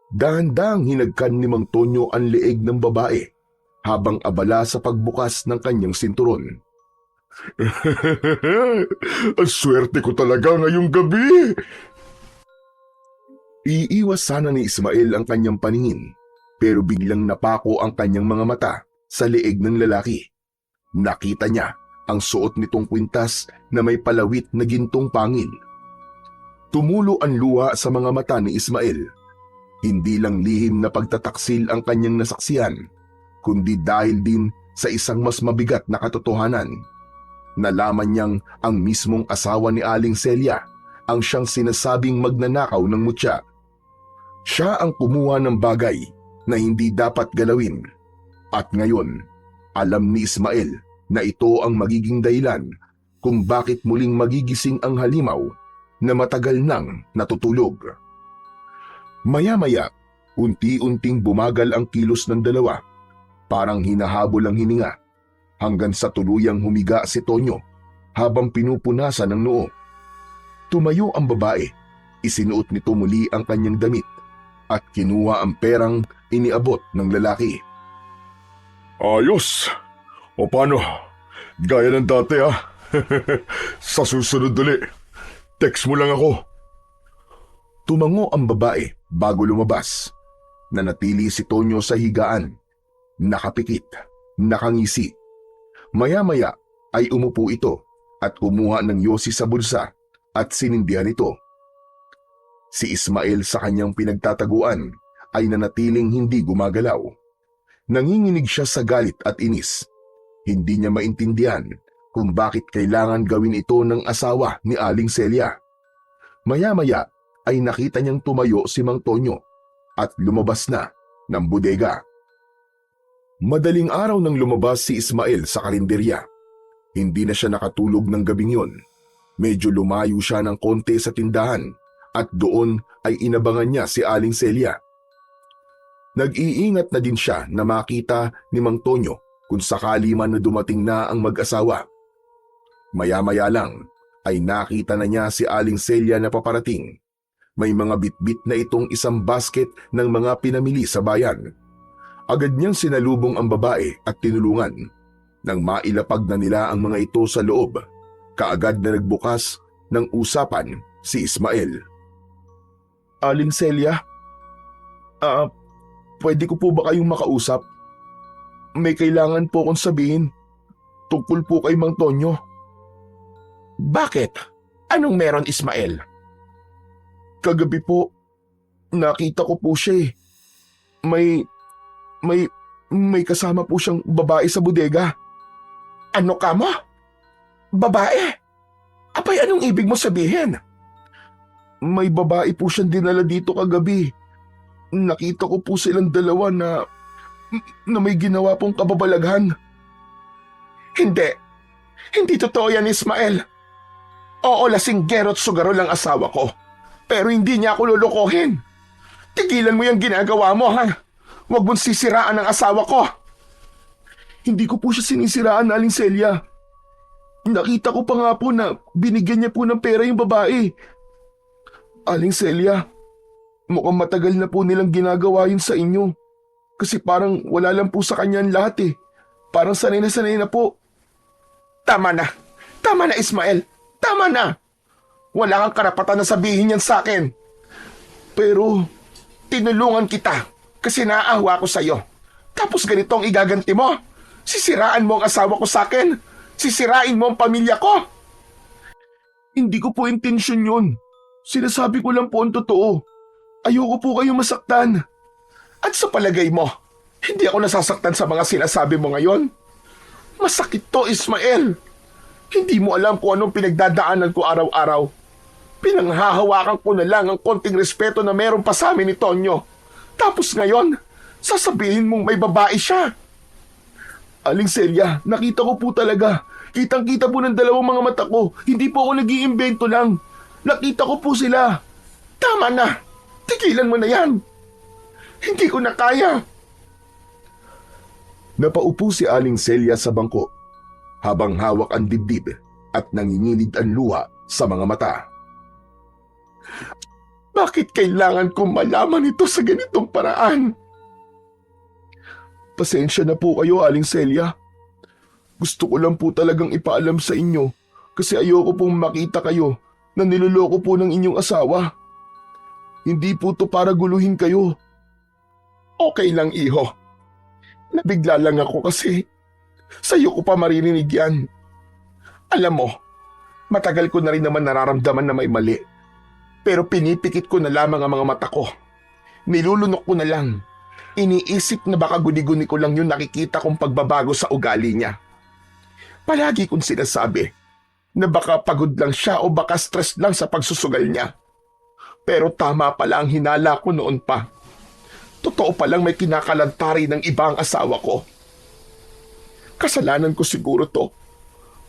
Dahan-dahang hinagkan ni Mang Tonyo ang leeg ng babae habang abala sa pagbukas ng kanyang sinturon. Ang swerte ko talaga ngayong gabi. Iiwas sana ni Ismael ang kanyang paningin, pero biglang napako ang kanyang mga mata sa leeg ng lalaki. Nakita niya ang suot nitong kwintas na may palawit na gintong pangil. Tumulo ang luha sa mga mata ni Ismael. Hindi lang lihim na pagtataksil ang kanyang nasaksihan, kundi dahil din sa isang mas mabigat na katotohanan. Nalaman niyang ang mismong asawa ni Aling Celia ang siyang sinasabing magnanakaw ng mutya. Siya ang kumuha ng bagay na hindi dapat galawin. At ngayon, alam ni Ismael na ito ang magiging dahilan kung bakit muling magigising ang halimaw na matagal nang natutulog. Maya-maya, unti-unting bumagal ang kilos ng dalawa, parang hinahabol ang hininga, hanggang sa tuluyang humiga si Tonyo habang pinupunasan ng noo. Tumayo ang babae, isinuot nito muli ang kanyang damit at kinuha ang perang iniabot ng lalaki. Ayos. O paano? Gaya ng dati ha. Sa susunod ulit, text mo lang ako. Tumango ang babae bago lumabas. Nanatili si Tonyo sa higaan. Nakapikit, nakangisi. Maya-maya ay umupo ito at kumuha ng yosi sa bulsa at sinindihan ito. Si Ismael sa kanyang pinagtataguan ay nanatiling hindi gumagalaw. Nanginginig siya sa galit at inis. Hindi niya maintindihan kung bakit kailangan gawin ito ng asawa ni Aling Celia. Maya-maya ay nakita niyang tumayo si Mang Tonyo at lumabas na ng bodega. Madaling araw nang lumabas si Ismael sa karinderya. Hindi na siya nakatulog ng gabing yon. Medyo lumayo siya ng konti sa tindahan at doon ay inabangan niya si Aling Celia. Nag-iingat na din siya na makita ni Mang Tonyo kung sakali man na dumating na ang mag-asawa. Maya-maya lang ay nakita na niya si Aling Celia na paparating. May mga bitbit na itong isang basket ng mga pinamili sa bayan. Agad niyang sinalubong ang babae at tinulungan. Nang mailapag na nila ang mga ito sa loob, kaagad na nagbukas ng usapan si Ismael. Aling Celia, pwede ko po ba kayong makausap? May kailangan po akong sabihin tungkol po kay Mang Tonyo. Bakit? Anong meron, Ismael? Kagabi po, nakita ko po siya eh. May kasama po siyang babae sa bodega. Ano ka mo? Babae? Apay, anong ibig mo sabihin? May babae po siyang dinala dito kagabi. Nakita ko po silang dalawa na may ginawa pong kababalaghan. Hindi. Hindi totoo yan, Ismael. Oo, lasinggero at sugaro lang asawa ko. Pero hindi niya ako lulukohin. Tigilan mo yung ginagawa mo, ha? Huwag mong sisiraan ang asawa ko. Hindi ko po siya sinisiraan, Aling Celia. Nakita ko pa nga po na binigyan niya po ng pera yung babae. Aling Celia, mukhang matagal na po nilang ginagawa yun sa inyo. Kasi parang wala lang po sa kanya ang lahat eh. Parang sanay na po. Tama na. Tama na, Ismael. Tama na. Wala kang karapatan na sabihin yan sa akin. Pero tinulungan kita kasi naaawa ko sa'yo. Tapos ganito ang igaganti mo. Sisiraan mo ang asawa ko sa akin. Sisirain mo ang pamilya ko. hindi ko po intensyon yun. Sinasabi ko lang po ang totoo. Ayoko po kayong masaktan. At sa palagay mo, hindi ako nasasaktan sa mga sinasabi mo ngayon? Masakit to, Ismael. Hindi mo alam kung anong pinagdadaanan ko araw-araw. Pinanghahawakan ko na lang ang konting respeto na meron pa sa amin ni Tonyo. Tapos ngayon, sasabihin mong may babae siya. Aling Celia, nakita ko po talaga. Kitang-kita po ng dalawang mga mata ko. Hindi po ako nag-iimbento lang. Nakita ko po sila. Tama na. Tigilan mo na yan. Hindi ko na kaya. Napaupo si Aling Celia sa bangko habang hawak ang dibdib at nanginginig ang luha sa mga mata. Bakit kailangan kong malaman ito sa ganitong paraan? Pasensya na po kayo, Aling Celia. Gusto ko lang po talagang ipaalam sa inyo kasi ayoko pong makita kayo na niloloko po ng inyong asawa. Hindi po to para guluhin kayo. Okay lang, iho. Nabigla lang ako kasi sa'yo ko pa maririnig yan. Alam mo, matagal ko na rin naman nararamdaman na may mali. Pero pinipikit ko na lamang ang mga mata ko. Nilulunok ko na lang. Iniisip na baka guni-guni ko lang yung nakikita kong pagbabago sa ugali niya. Palagi kong sinasabi na baka pagod lang siya o baka stress lang sa pagsusugal niya. Pero tama pala ang hinala ko noon pa. Totoo palang may kinakalantari ng ibang asawa ko. Kasalanan ko siguro to.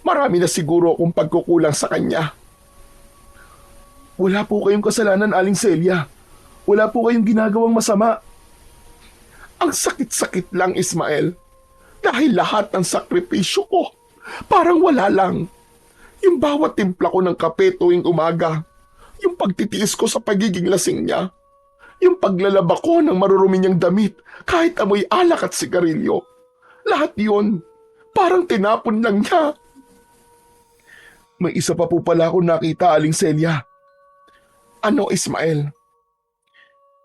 Marami na siguro akong pagkukulang sa kanya. Wala po kayong kasalanan, Aling Celia. Wala po kayong ginagawang masama. Ang sakit-sakit lang, Ismael. Dahil lahat ng sakripisyo ko, parang wala lang. Yung bawat timpla ko ng kape tuwing umaga, yung pagtitiis ko sa pagiging lasing niya, yung paglalaba ko ng marurumi niyang damit kahit amoy alak at sigarilyo. Lahat yun, parang tinapon lang niya. May isa pa po pala akong nakita, Aling Celia. Ano, Ismael?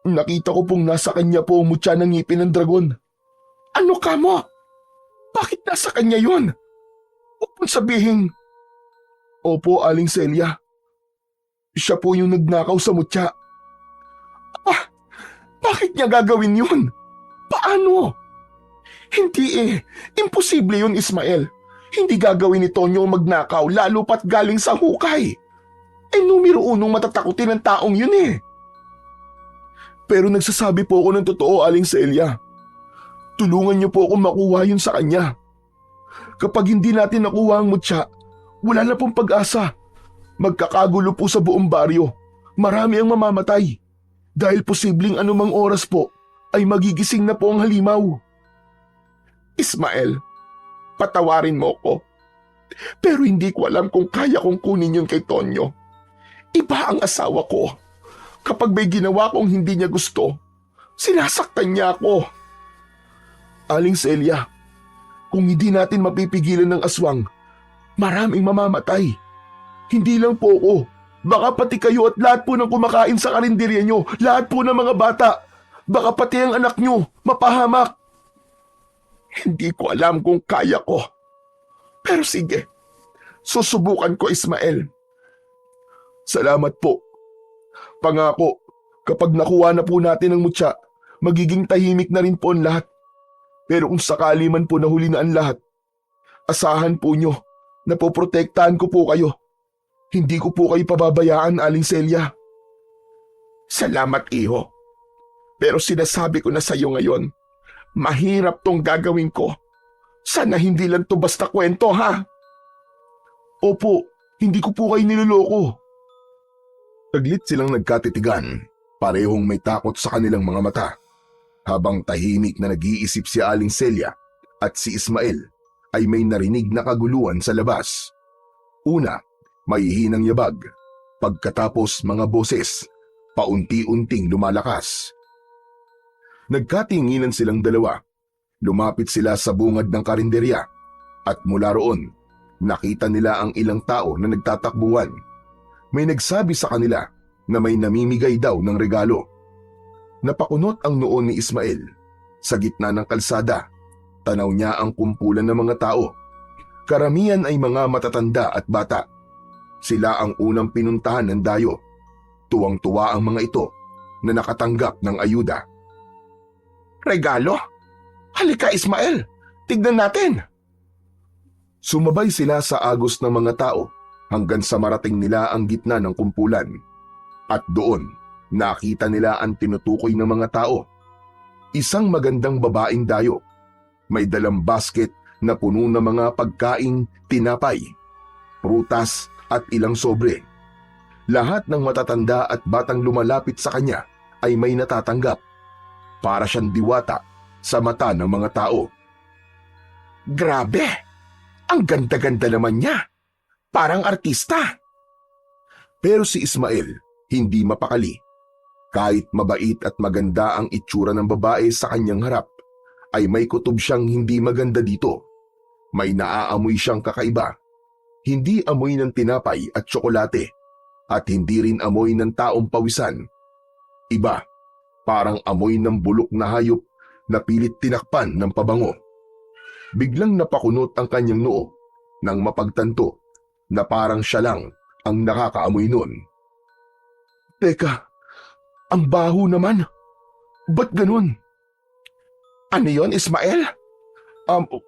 Nakita ko pong nasa kanya po ang mutya ng ngipin ng dragon. Ano ka mo? Bakit nasa kanya yun? Huwag mong sabihin. Opo, Aling Celia. Siya po yung nagnakaw sa mutya. Bakit niya gagawin yun? Paano? Hindi eh. Imposible yun, Ismael. Hindi gagawin ni Tonyo ang magnakaw lalo pat galing sa hukay. Numero unong matatakutin ng taong yun eh. Pero nagsasabi po ako ng totoo, Aling Celia. Tulungan niyo po ako makuha yun sa kanya. Kapag hindi natin nakuha ang mutya, wala na pong pag-asa. Magkakagulo po sa buong baryo. Marami ang mamamatay. Dahil posibleng anumang oras po ay magigising na po ang halimaw. Ismael, patawarin mo ko. Pero hindi ko alam kung kaya kong kunin yun kay Tonyo. Iba ang asawa ko. Kapag may ginawa kong hindi niya gusto, sinasaktan niya ako. Aling Celia, kung hindi natin mapipigilan ng aswang, maraming mamamatay. Hindi lang po ako. Baka pati kayo at lahat po ng kumakain sa karinderya nyo, lahat po ng mga bata. Baka pati ang anak nyo, mapahamak. Hindi ko alam kung kaya ko. Pero sige, susubukan ko, Ismael. Salamat po. Pangako, kapag nakuha na po natin ang mutya, magiging tahimik na rin po ang lahat. Pero kung sakali man po nahuli na ang lahat, asahan po nyo na poprotektahan ko po kayo. Hindi ko po kayo pababayaan, Aling Celia. Salamat, iho. Pero sinasabi ko na sa iyo ngayon, mahirap tong gagawin ko. Sana hindi lang to basta kwento, ha? Opo, hindi ko po kayo niloloko. Saglit silang nagkatitigan, parehong may takot sa kanilang mga mata. Habang tahimik na nag-iisip si Aling Celia at si Ismael ay may narinig na kaguluhan sa labas. Una, may hinang yabag. Pagkatapos mga boses, paunti-unting lumalakas. Nagkatinginan silang dalawa. Lumapit sila sa bungad ng karinderya at mula roon, nakita nila ang ilang tao na nagtatakbuhan. May nagsabi sa kanila na may namimigay daw ng regalo. Napakunot ang noo ni Ismael. Sa gitna ng kalsada, tanaw niya ang kumpulan ng mga tao. Karamihan ay mga matatanda at bata. Sila ang unang pinuntahan ng dayo. Tuwang-tuwa ang mga ito na nakatanggap ng ayuda. Regalo? Halika, Ismael. Tignan natin. Sumabay sila sa agos ng mga tao hanggang sa marating nila ang gitna ng kumpulan. At doon, nakita nila ang tinutukoy ng mga tao. Isang magandang babaeng dayo. May dalang basket na puno ng mga pagkaing tinapay, prutas at ilang sobre. Lahat ng matatanda at batang lumalapit sa kanya ay may natatanggap. Para siyang diwata sa mata ng mga tao. Grabe! Ang ganda-ganda naman niya. Parang artista. Pero si Ismael hindi mapakali. Kahit mabait at maganda ang itsura ng babae sa kanyang harap, ay may kutob siyang hindi maganda dito. May naaamoy siyang kakaiba. Hindi amoy ng tinapay at tsokolate, at hindi rin amoy ng taong pawisan. Iba, parang amoy ng bulok na hayop na pilit tinakpan ng pabango. Biglang napakunot ang kanyang noo nang mapagtanto na parang siya lang ang nakakaamoy nun. Teka, ang baho naman. Ba't ganun? Ano yon, Ismael?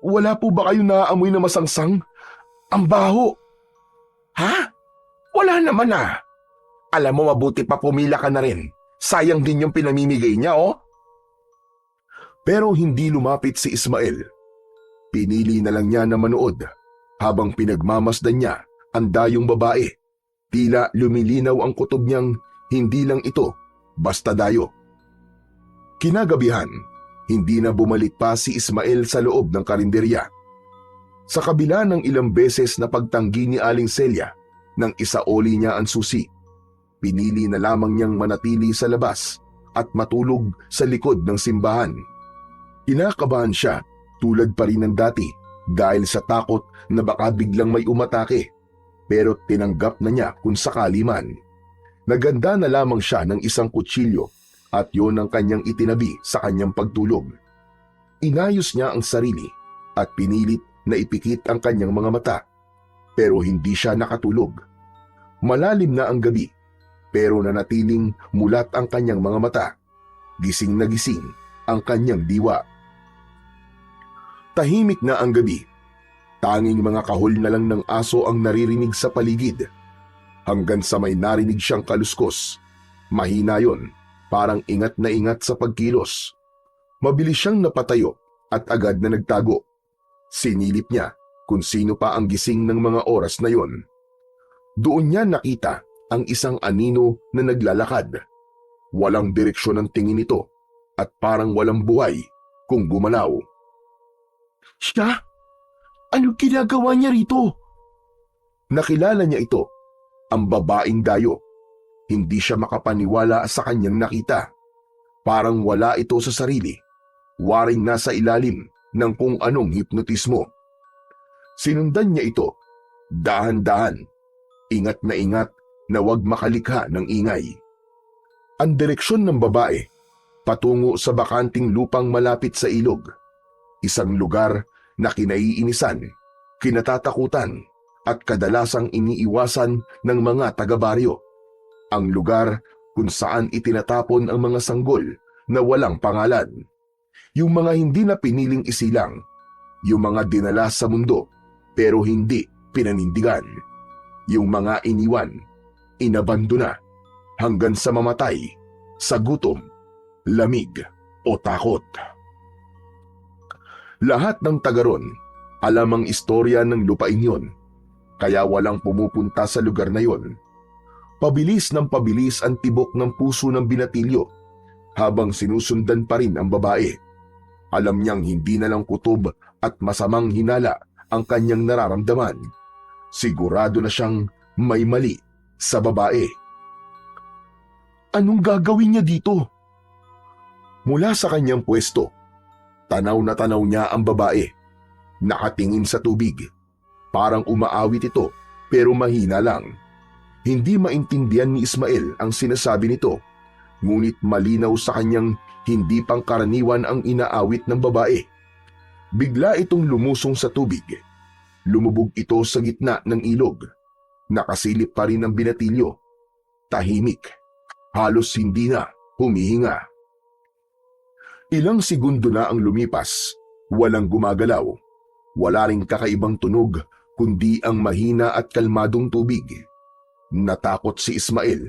Wala po ba kayo naaamoy na masangsang? Ang baho. Ha? Wala naman ah. Alam mo, mabuti pa pumila ka na rin. Sayang din yung pinamimigay niya, oh. Pero hindi lumapit si Ismael. Pinili na lang niya na manood habang pinagmamasdan niya ang dayong babae. Tila lumilinaw ang kutob niyang hindi lang ito basta dayo. Kinagabihan, hindi na bumalik pa si Ismael sa loob ng karinderya. Sa kabila ng ilang beses na pagtanggi ni Aling Celia nang isaoli niya ang susi, pinili na lamang niyang manatili sa labas at matulog sa likod ng simbahan. Kinakabahan siya tulad pa rin ng dati dahil sa takot na baka biglang may umatake, pero tinanggap na niya kung sakali man. Naganda na lamang siya ng isang kutsilyo at yon ang kanyang itinabi sa kanyang pagtulog. Inayos niya ang sarili at pinilit na ipikit ang kanyang mga mata, pero hindi siya nakatulog. Malalim na ang gabi, pero nanatiling mulat ang kanyang mga mata. Gising na gising ang kanyang diwa. Tahimik na ang gabi. Tanging mga kahol na lang ng aso ang naririnig sa paligid. Hanggang sa may narinig siyang kaluskos. Mahina yon, parang ingat na ingat sa pagkilos. Mabilis siyang napatayo at agad na nagtago. Sinilip niya kung sino pa ang gising ng mga oras na yon. Doon niya nakita ang isang anino na naglalakad. Walang direksyon ang tingin nito at parang walang buhay kung gumalaw. Siya? Anong ginagawa niya rito? Nakilala niya ito, ang babaeng dayo. Hindi siya makapaniwala sa kanyang nakita. Parang wala ito sa sarili. Waring nasa ilalim ng kung anong hipnotismo. Sinundan niya ito, dahan-dahan, ingat na wag makalikha ng ingay. Ang direksyon ng babae, patungo sa bakanting lupang malapit sa ilog. Isang lugar na kinaiinisan, kinatatakutan, at kadalasang iniiwasan ng mga taga-baryo. Ang lugar kung saan itinatapon ang mga sanggol na walang pangalan. Yung mga hindi na piniling isilang, yung mga dinala sa mundo pero hindi pinanindigan. Yung mga iniwan, inabandona, hanggang sa mamatay, sa gutom, lamig o takot. Lahat ng tagaron, alam ang istorya ng lupain yon, kaya walang pumupunta sa lugar na yon. Pabilis ng pabilis ang tibok ng puso ng binatilyo, habang sinusundan pa rin ang babae. Alam niyang hindi na lang kutob at masamang hinala ang kanyang nararamdaman. Sigurado na siyang may mali sa babae. Anong gagawin niya dito? Mula sa kanyang pwesto, tanaw na tanaw niya ang babae. Nakatingin sa tubig. Parang umaawit ito pero mahina lang. Hindi maintindihan ni Ismael ang sinasabi nito, ngunit malinaw sa kanyang hindi pangkaraniwan ang inaawit ng babae. Bigla itong lumusong sa tubig. Lumubog ito sa gitna ng ilog. Nakasilip pa rin ang binatilyo. Tahimik. Halos hindi na humihinga. Ilang segundo na ang lumipas. Walang gumagalaw. Wala ring kakaibang tunog, kundi ang mahina at kalmadong tubig. Natakot si Ismael.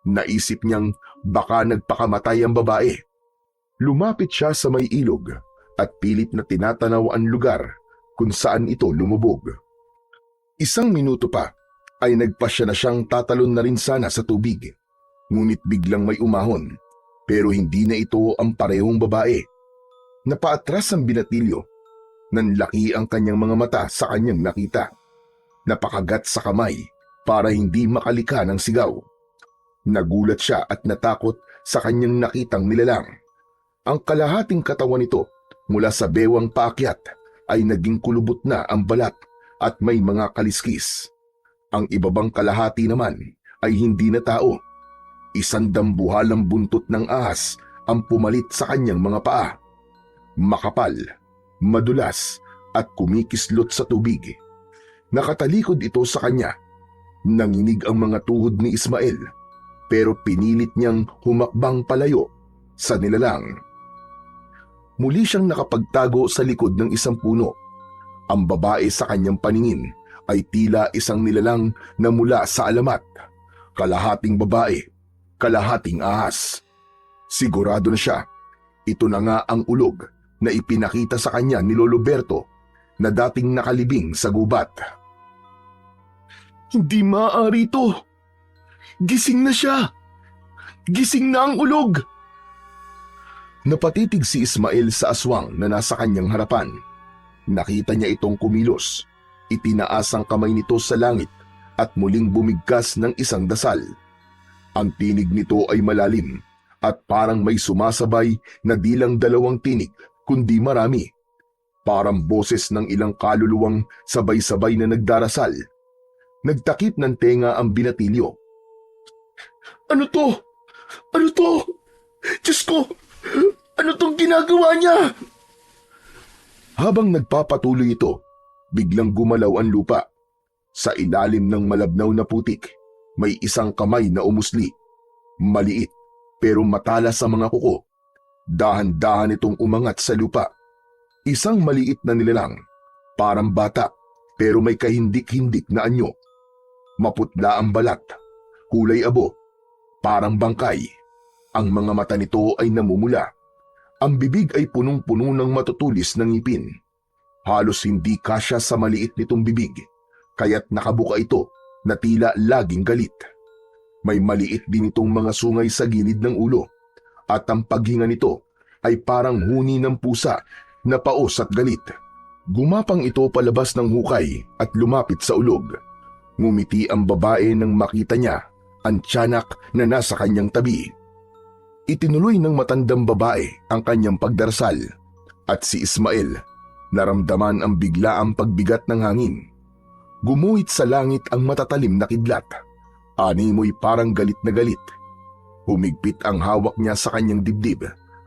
Naisip niyang baka nagpakamatay ang babae. Lumapit siya sa may ilog at pilit na tinatanaw ang lugar kung saan ito lumubog. Isang minuto pa ay nagpasya na siyang tatalon na rin sana sa tubig. Ngunit biglang may umahon, pero hindi na ito ang parehong babae. Napaatras ang binatilyo. Nanlaki ang kanyang mga mata sa kanyang nakita. Napakagat sa kamay para hindi makalika ng sigaw. Nagulat siya at natakot sa kanyang nakitang nilalang. Ang kalahating katawan nito mula sa bewang paakyat ay naging kulubot na ang balat at may mga kaliskis. Ang ibabang kalahati naman ay hindi na tao. Isang dambuhalang buntot ng ahas ang pumalit sa kanyang mga paa. Makapal, madulas at kumikislot sa tubig. Nakatalikod ito sa kanya. Nanginig ang mga tuhod ni Ismael pero pinilit niyang humakbang palayo sa nilalang. Muli siyang nakapagtago sa likod ng isang puno. Ang babae sa kanyang paningin ay tila isang nilalang na mula sa alamat. Kalahating babae, kalahating ahas. Sigurado na siya, ito na nga ang ulog na ipinakita sa kanya ni Lolo Berto na dating nakalibing sa gubat. Hindi maaari ito. Gising na siya. Gising na ang ulog. Napatitig si Ismael sa aswang na nasa kanyang harapan. Nakita niya itong kumilos. Itinaas ang kamay nito sa langit at muling bumigkas ng isang dasal. Ang tinig nito ay malalim at parang may sumasabay na di lang dalawang tinig kundi marami. Parang boses ng ilang kaluluwang sabay-sabay na nagdarasal. Nagtakip ng tenga ang binatilyo. Ano to? Ano to? Diyos ko! Ano tong ginagawa niya? Habang nagpapatuloy ito, biglang gumalaw ang lupa. Sa ilalim ng malabnaw na putik, may isang kamay na umusli. Maliit pero matalas sa mga kuko. Dahan-dahan itong umangat sa lupa. Isang maliit na nilalang, parang bata, pero may kahindik-hindik na anyo. Maputla ang balat, kulay abo, parang bangkay. Ang mga mata nito ay namumula. Ang bibig ay punong-puno ng matutulis ng ngipin. Halos hindi kasya sa maliit nitong bibig, kaya't nakabuka ito na tila laging galit. May maliit din itong mga sungay sa gilid ng ulo, at ang paghinga nito ay parang huni ng pusa na paos at galit. Gumapang ito palabas ng hukay at lumapit sa ulog. Ngumiti ang babae nang makita niya ang tiyanak na nasa kanyang tabi. Itinuloy ng matandang babae ang kanyang pagdarasal, at si Ismael naramdaman ang biglaang pagbigat ng hangin. Gumuhit sa langit ang matatalim na kidlat. Animoy parang galit na galit. Humigpit ang hawak niya sa kanyang dibdib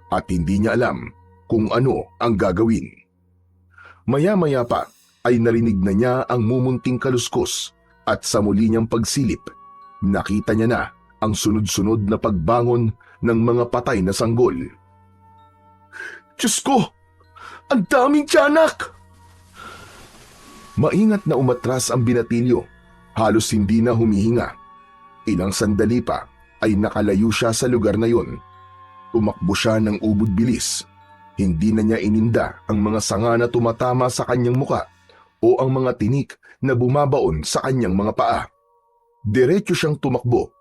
at hindi niya alam kung ano ang gagawin. Maya-maya pa ay narinig na niya ang mumunting kaluskos, at sa muli niyang pagsilip, nakita niya na ang sunod-sunod na pagbangon ng mga patay na sanggol. Diyos ko! Ang daming tiyanak! Maingat na umatras ang binatilyo, halos hindi na humihinga. Ilang sandali pa ay nakalayo siya sa lugar na yon. Tumakbo siya ng ubod bilis. Hindi na niya ininda ang mga sanga na tumatama sa kanyang muka o ang mga tinik na bumabaon sa kanyang mga paa. Diretso siyang tumakbo,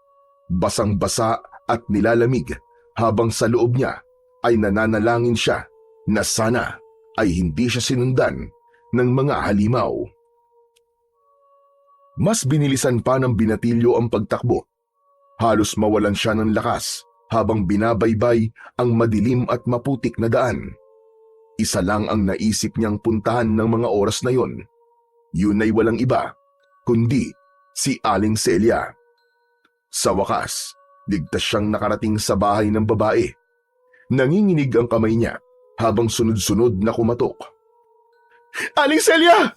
basang-basa at nilalamig, habang sa loob niya ay nananalangin siya na sana ay hindi siya sinundan ng mga halimaw. Mas binilisan pa ng binatilyo ang pagtakbo. Halos mawalan siya ng lakas habang binabaybay ang madilim at maputik na daan. Isa lang ang naisip niyang puntahan ng mga oras na yon. Yun ay walang iba, kundi si Aling Celia. Sa wakas, ligtas siyang nakarating sa bahay ng babae. Nanginginig ang kamay niya habang sunod-sunod na kumatok. Aling Celia!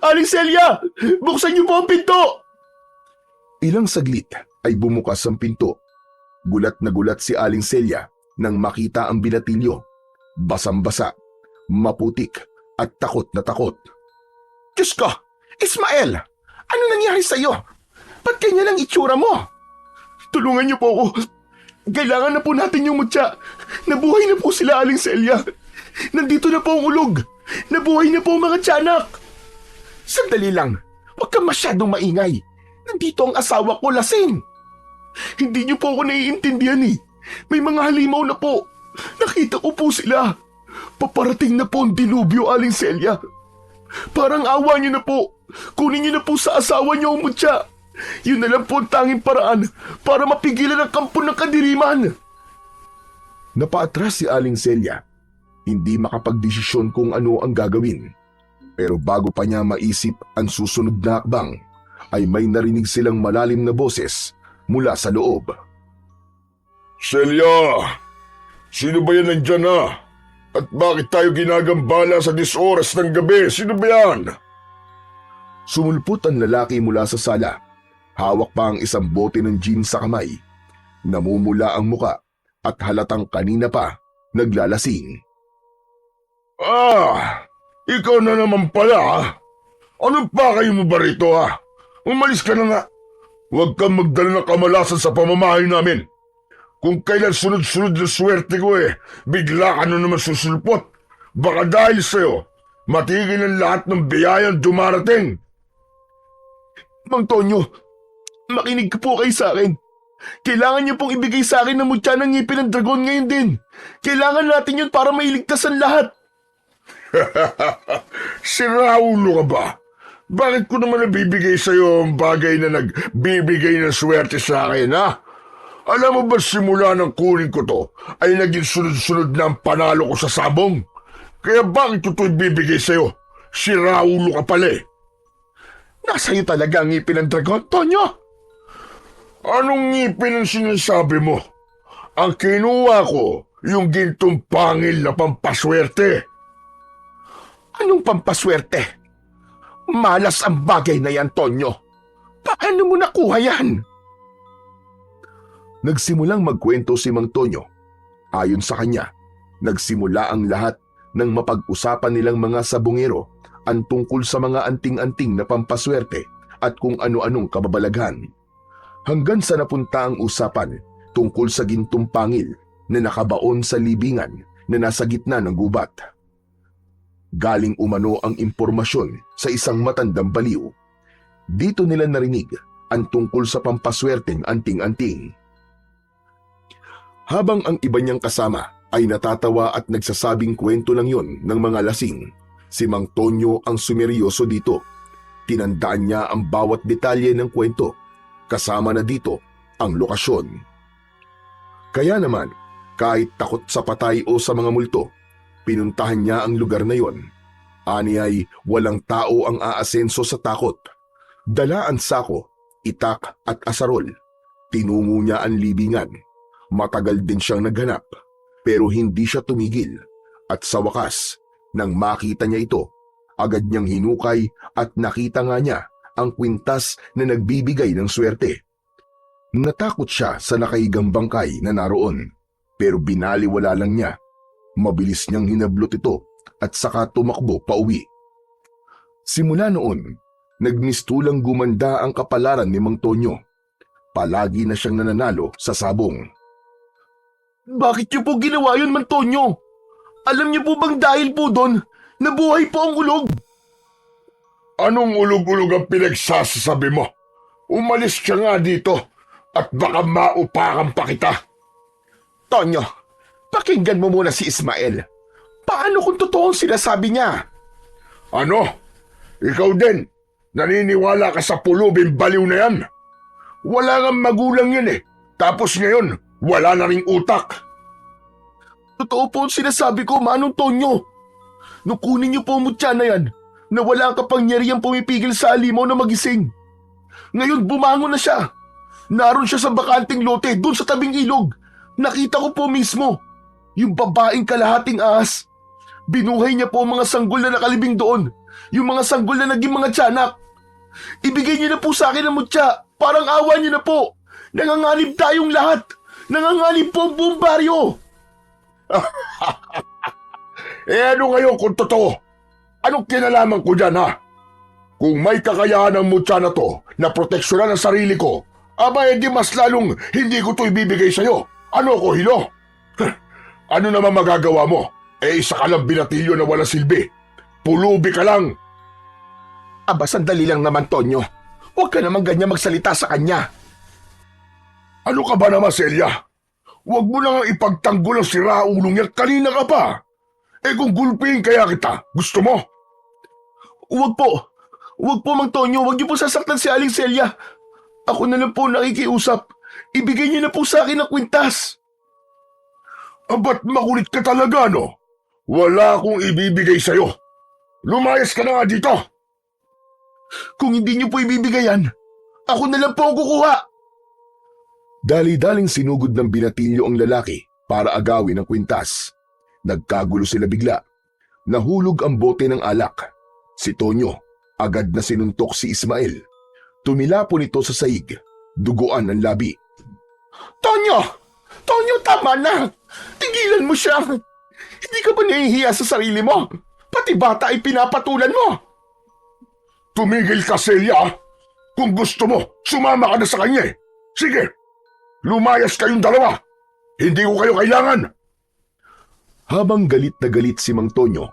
Aling Celia! Buksan niyo po ang pinto! Ilang saglit ay bumukas ang pinto. Gulat na gulat si Aling Celia nang makita ang binatilyo. Basang-basa, maputik at takot na takot. Diyos ko! Ismael! Ano nangyari sa iyo? Ba't ganyan ang itsura mo? Tulungan niyo po ako. Kailangan na po natin yung mutya. Nabuhay na po sila, Aling Celia. Nandito na po ang ulog. Nabuhay na po ang mga tiyanak. Sandali lang. Huwag kang masyadong maingay. Nandito ang asawa ko, lasing. Hindi niyo po ako naiintindihan eh. May mga halimaw na po. Nakita ko po sila. Paparating na po ang dilubyo, Aling Celia. Parang awa niyo na po. Kunin niyo na po sa asawa niyo ang mutya. Yun na lang po ang tanging paraan para mapigilan ang kampo ng kadiriman. Napaatras si Aling Celia. Hindi makapagdesisyon kung ano ang gagawin. Pero bago pa niya maisip ang susunod na hakbang, ay may narinig silang malalim na boses mula sa loob. Celia! Sino ba yan nandyan na? At bakit tayo ginagambala sa 10 oras ng gabi? Sino ba yan? Sumulpot ang lalaki mula sa sala. Hawak pa ang isang bote ng gin sa kamay. Namumula ang muka at halatang kanina pa naglalasing. Ikaw na naman pala. Anong pakay mo ba rito Umalis ka na nga. Huwag kang magdala ng kamalasan sa pamamahay namin. Kung kailan sunod-sunod na swerte ko bigla ka na naman susulpot. Baka dahil sa'yo, matigil ang lahat ng biyayang dumarating. Mang Tonyo, makinig ka po kayo sa akin. Kailangan niyo pong ibigay sa akin ng mutya ng ngipin ng dragon ngayon din. Kailangan natin yun para mailigtas ang lahat. Siraulo ka ba? Bakit ko naman nabibigay sa'yo ang bagay na nagbibigay ng swerte sa akin, Alam mo ba simula ng kunin ko to ay naging sunod-sunod na ang panalo ko sa sabong? Kaya bakit ko ito ibibigay sa'yo? Siraulo ka pala Nasa iyo talaga ang ngipin ng dragon, Tonyo. Anong ngipin ang sinasabi mo? Ang kinuha ko, yung gintong pangil na pampaswerte. Anong pampaswerte? Malas ang bagay na yan, Tonyo. Paano mo nakuha yan? Nagsimulang magkwento si Mang Tonyo. Ayon sa kanya, nagsimula ang lahat ng mapag-usapan nilang mga sabungero ang tungkol sa mga anting-anting na pampaswerte at kung ano-anong kababalaghan. Hanggang sa napunta ang usapan tungkol sa gintong pangil na nakabaon sa libingan na nasa gitna ng gubat. Galing umano ang impormasyon sa isang matandang baliw. Dito nila narinig ang tungkol sa pampaswerteng anting-anting. Habang ang iba niyang kasama ay natatawa at nagsasabing kwento lang yon ng mga lasing, si Mang Tonyo ang sumeryoso dito. Tinandaan niya ang bawat detalye ng kwento, kasama na dito ang lokasyon. Kaya naman, kahit takot sa patay o sa mga multo, pinuntahan niya ang lugar na yon. Ani ay walang tao ang aasenso sa takot. Dala ang sako, itak at asarol. Tinungo niya ang libingan. Matagal din siyang naghanap, pero hindi siya tumigil. At sa wakas, nang makita niya ito, agad niyang hinukay at nakita nga niya ang kwintas na nagbibigay ng swerte. Natakot siya sa nakahigang bangkay na naroon, pero binaliwala lang niya. Mabilis niyang hinablot ito at saka tumakbo pauwi. Simula noon, nagmistulang gumanda ang kapalaran ni Mang Tonyo. Palagi na siyang nananalo sa sabong. Bakit niyo po ginawa yun, Mang Tonyo? Alam niyo po bang dahil po doon, nabuhay po ang ulog? Anong ulog-ulog ang pinagsasabi mo? Umalis ka nga dito at baka maupakan pa kita. Tonyo, pakinggan mo muna si Ismael. Paano kung totoo ang sinasabi niya? Ano? Ikaw din? Naniniwala ka sa pulubing baliw na yan? Wala kang magulang yun eh. Tapos ngayon, wala na ring utak. Totoo po ang sinasabi ko, Manong Tonyo. Nung kunin niyo po ang mutya na yan, na wala ang kapangyarihang pumipigil sa alimaw na magising. Ngayon bumangon na siya. Naroon siya sa bakanting lote, doon sa tabing ilog. Nakita ko po mismo. Yung babaeng kalahating ahas. Binuhay niya po ang mga sanggol na nakalibing doon. Yung mga sanggol na naging mga tiyanak. Ibigay niyo na po sa akin ang mutya. Parang awa niyo na po. Nanganganib tayong lahat. Nanganganib po ang buong baryo. Ano ngayon kung totoo? Anong kinalaman ko dyan ha? Kung may kakayahan ng mutya na to na proteksyonan ang sarili ko, aba edi mas lalong hindi ko to ibibigay sa'yo. Ano ko, Hilo? Ano naman magagawa mo? Isa ka lang binatilyo na walang silbi. Pulubi ka lang. Aba, sandali lang naman, Tonyo. Huwag ka naman ganyan magsalita sa kanya. Ano ka ba naman, Celia? Huwag mo nang ipagtanggol ang siraulong yan. Kanina ka pa. Kung gulpihin kaya kita, gusto mo? Huwag po. Huwag po, Mang Tonyo. Huwag niyo po sasaktan si Aling Celia. Ako na lang po nakikiusap. Ibigay niyo na po sa akin ang kwintas. Ba't makulit ka talaga, no? Wala akong ibibigay sa'yo. Lumayas ka na nga dito. Kung hindi niyo po ibibigay yan, ako na lang po ang kukuha. Dali-daling sinugod ng binatilyo ang lalaki para agawin ang kwintas. Nagkagulo sila bigla. Nahulog ang bote ng alak. Si Tonyo, agad na sinuntok si Ismael. Tumilapon ito sa saig. Duguan ang labi. Tonyo! Tonyo, tama na! Tigilan mo siya! Hindi ka ba nahihiya sa sarili mo? Pati bata ay pinapatulan mo! Tumigil ka, Celia. Kung gusto mo, sumama ka na sa kanya. Sige, lumayas kayong dalawa. Hindi ko kayo kailangan. Habang galit na galit si Mang Tonyo,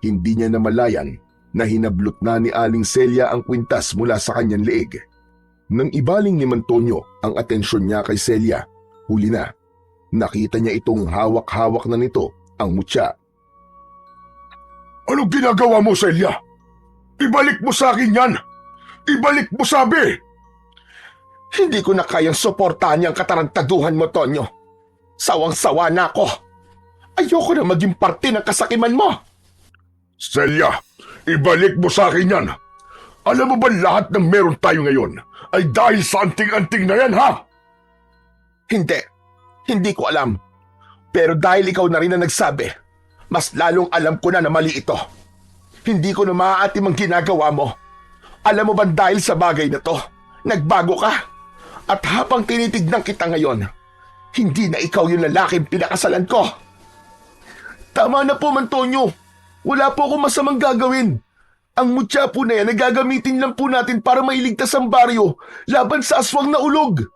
hindi niya namalayan na hinablot na ni Aling Celia ang kwintas mula sa kanyang leeg. Nang ibaling ni Mang Tonyo ang atensyon niya kay Celia, huli na. Nakita niya itong hawak-hawak na nito ang mutya. Anong ginagawa mo, Celia? Ibalik mo sa akin yan! Ibalik mo, sabi! Hindi ko na kayang suportahan niyang katarantaduhan mo, Tonyo. Sawang-sawa na ako. Ayoko na maging parte ng kasakiman mo. Celia, ibalik mo sa akin yan. Alam mo ba lahat ng meron tayo ngayon ay dahil sa anting-anting na yan, ha? Hindi. Hindi ko alam. Pero dahil ikaw na rin ang nagsabi, mas lalong alam ko na mali ito. Hindi ko na maaatim ang ginagawa mo. Alam mo ba dahil sa bagay na to, nagbago ka? At habang tinitignan kita ngayon, hindi na ikaw yung lalaking pinakasalan ko. Tama na po, Mang Tonyo. Wala po akong masamang gagawin. Ang mutya po na yan, nagagamitin lang po natin para mailigtas ang baryo laban sa aswang na ulog.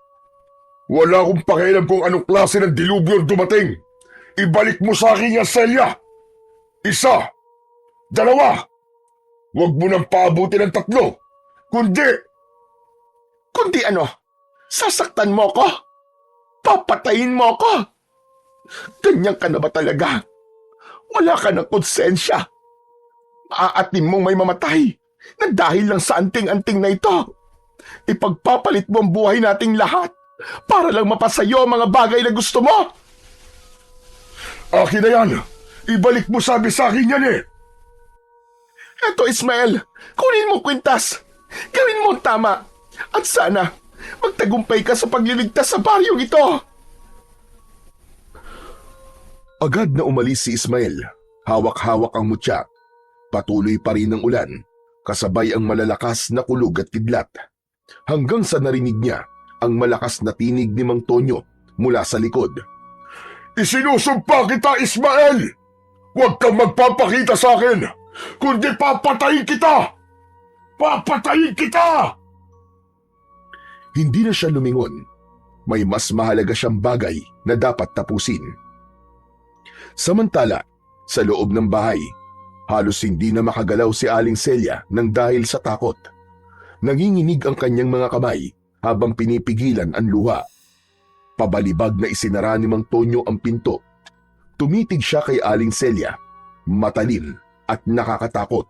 Wala akong pakialam kung anong klase ng dilubyo ang dumating. Ibalik mo sa akin yan, Celia. 1, 2. Huwag mo nang paabuti ng 3. Kundi ano? Sasaktan mo ko? Papatayin mo ko? Ganyan ka na ba talaga? Wala ka ng konsensya. Maaatim mong may mamatay na dahil lang sa anting-anting na ito. Ipagpapalit mo ang buhay nating lahat para lang mapasayo ang mga bagay na gusto mo. Akin na yan. Ibalik mo sabi sa akin yan eh. Eto Ismael, kunin mo kwintas. Gawin mo ang tama. At sana, magtagumpay ka sa pagliligtas sa baryong ito. Agad na umalis si Ismael. Hawak-hawak ang mutya. Patuloy pa rin ang ulan, kasabay ang malalakas na kulog at kidlat. Hanggang sa narinig niya ang malakas na tinig ni Mang Tonyo mula sa likod. Isinusumpa kita, Ismael! Huwag kang magpapakita sa akin, kundi papatayin kita! Papatayin kita! Hindi na siya lumingon. May mas mahalaga siyang bagay na dapat tapusin. Samantala, sa loob ng bahay, halos hindi na makagalaw si Aling Celia nang dahil sa takot. Nanginginig ang kanyang mga kamay habang pinipigilan ang luha. Pabalibag na isinara ni Mang Tonyo ang pinto. Tumitig siya kay Aling Celia, matalim at nakakatakot.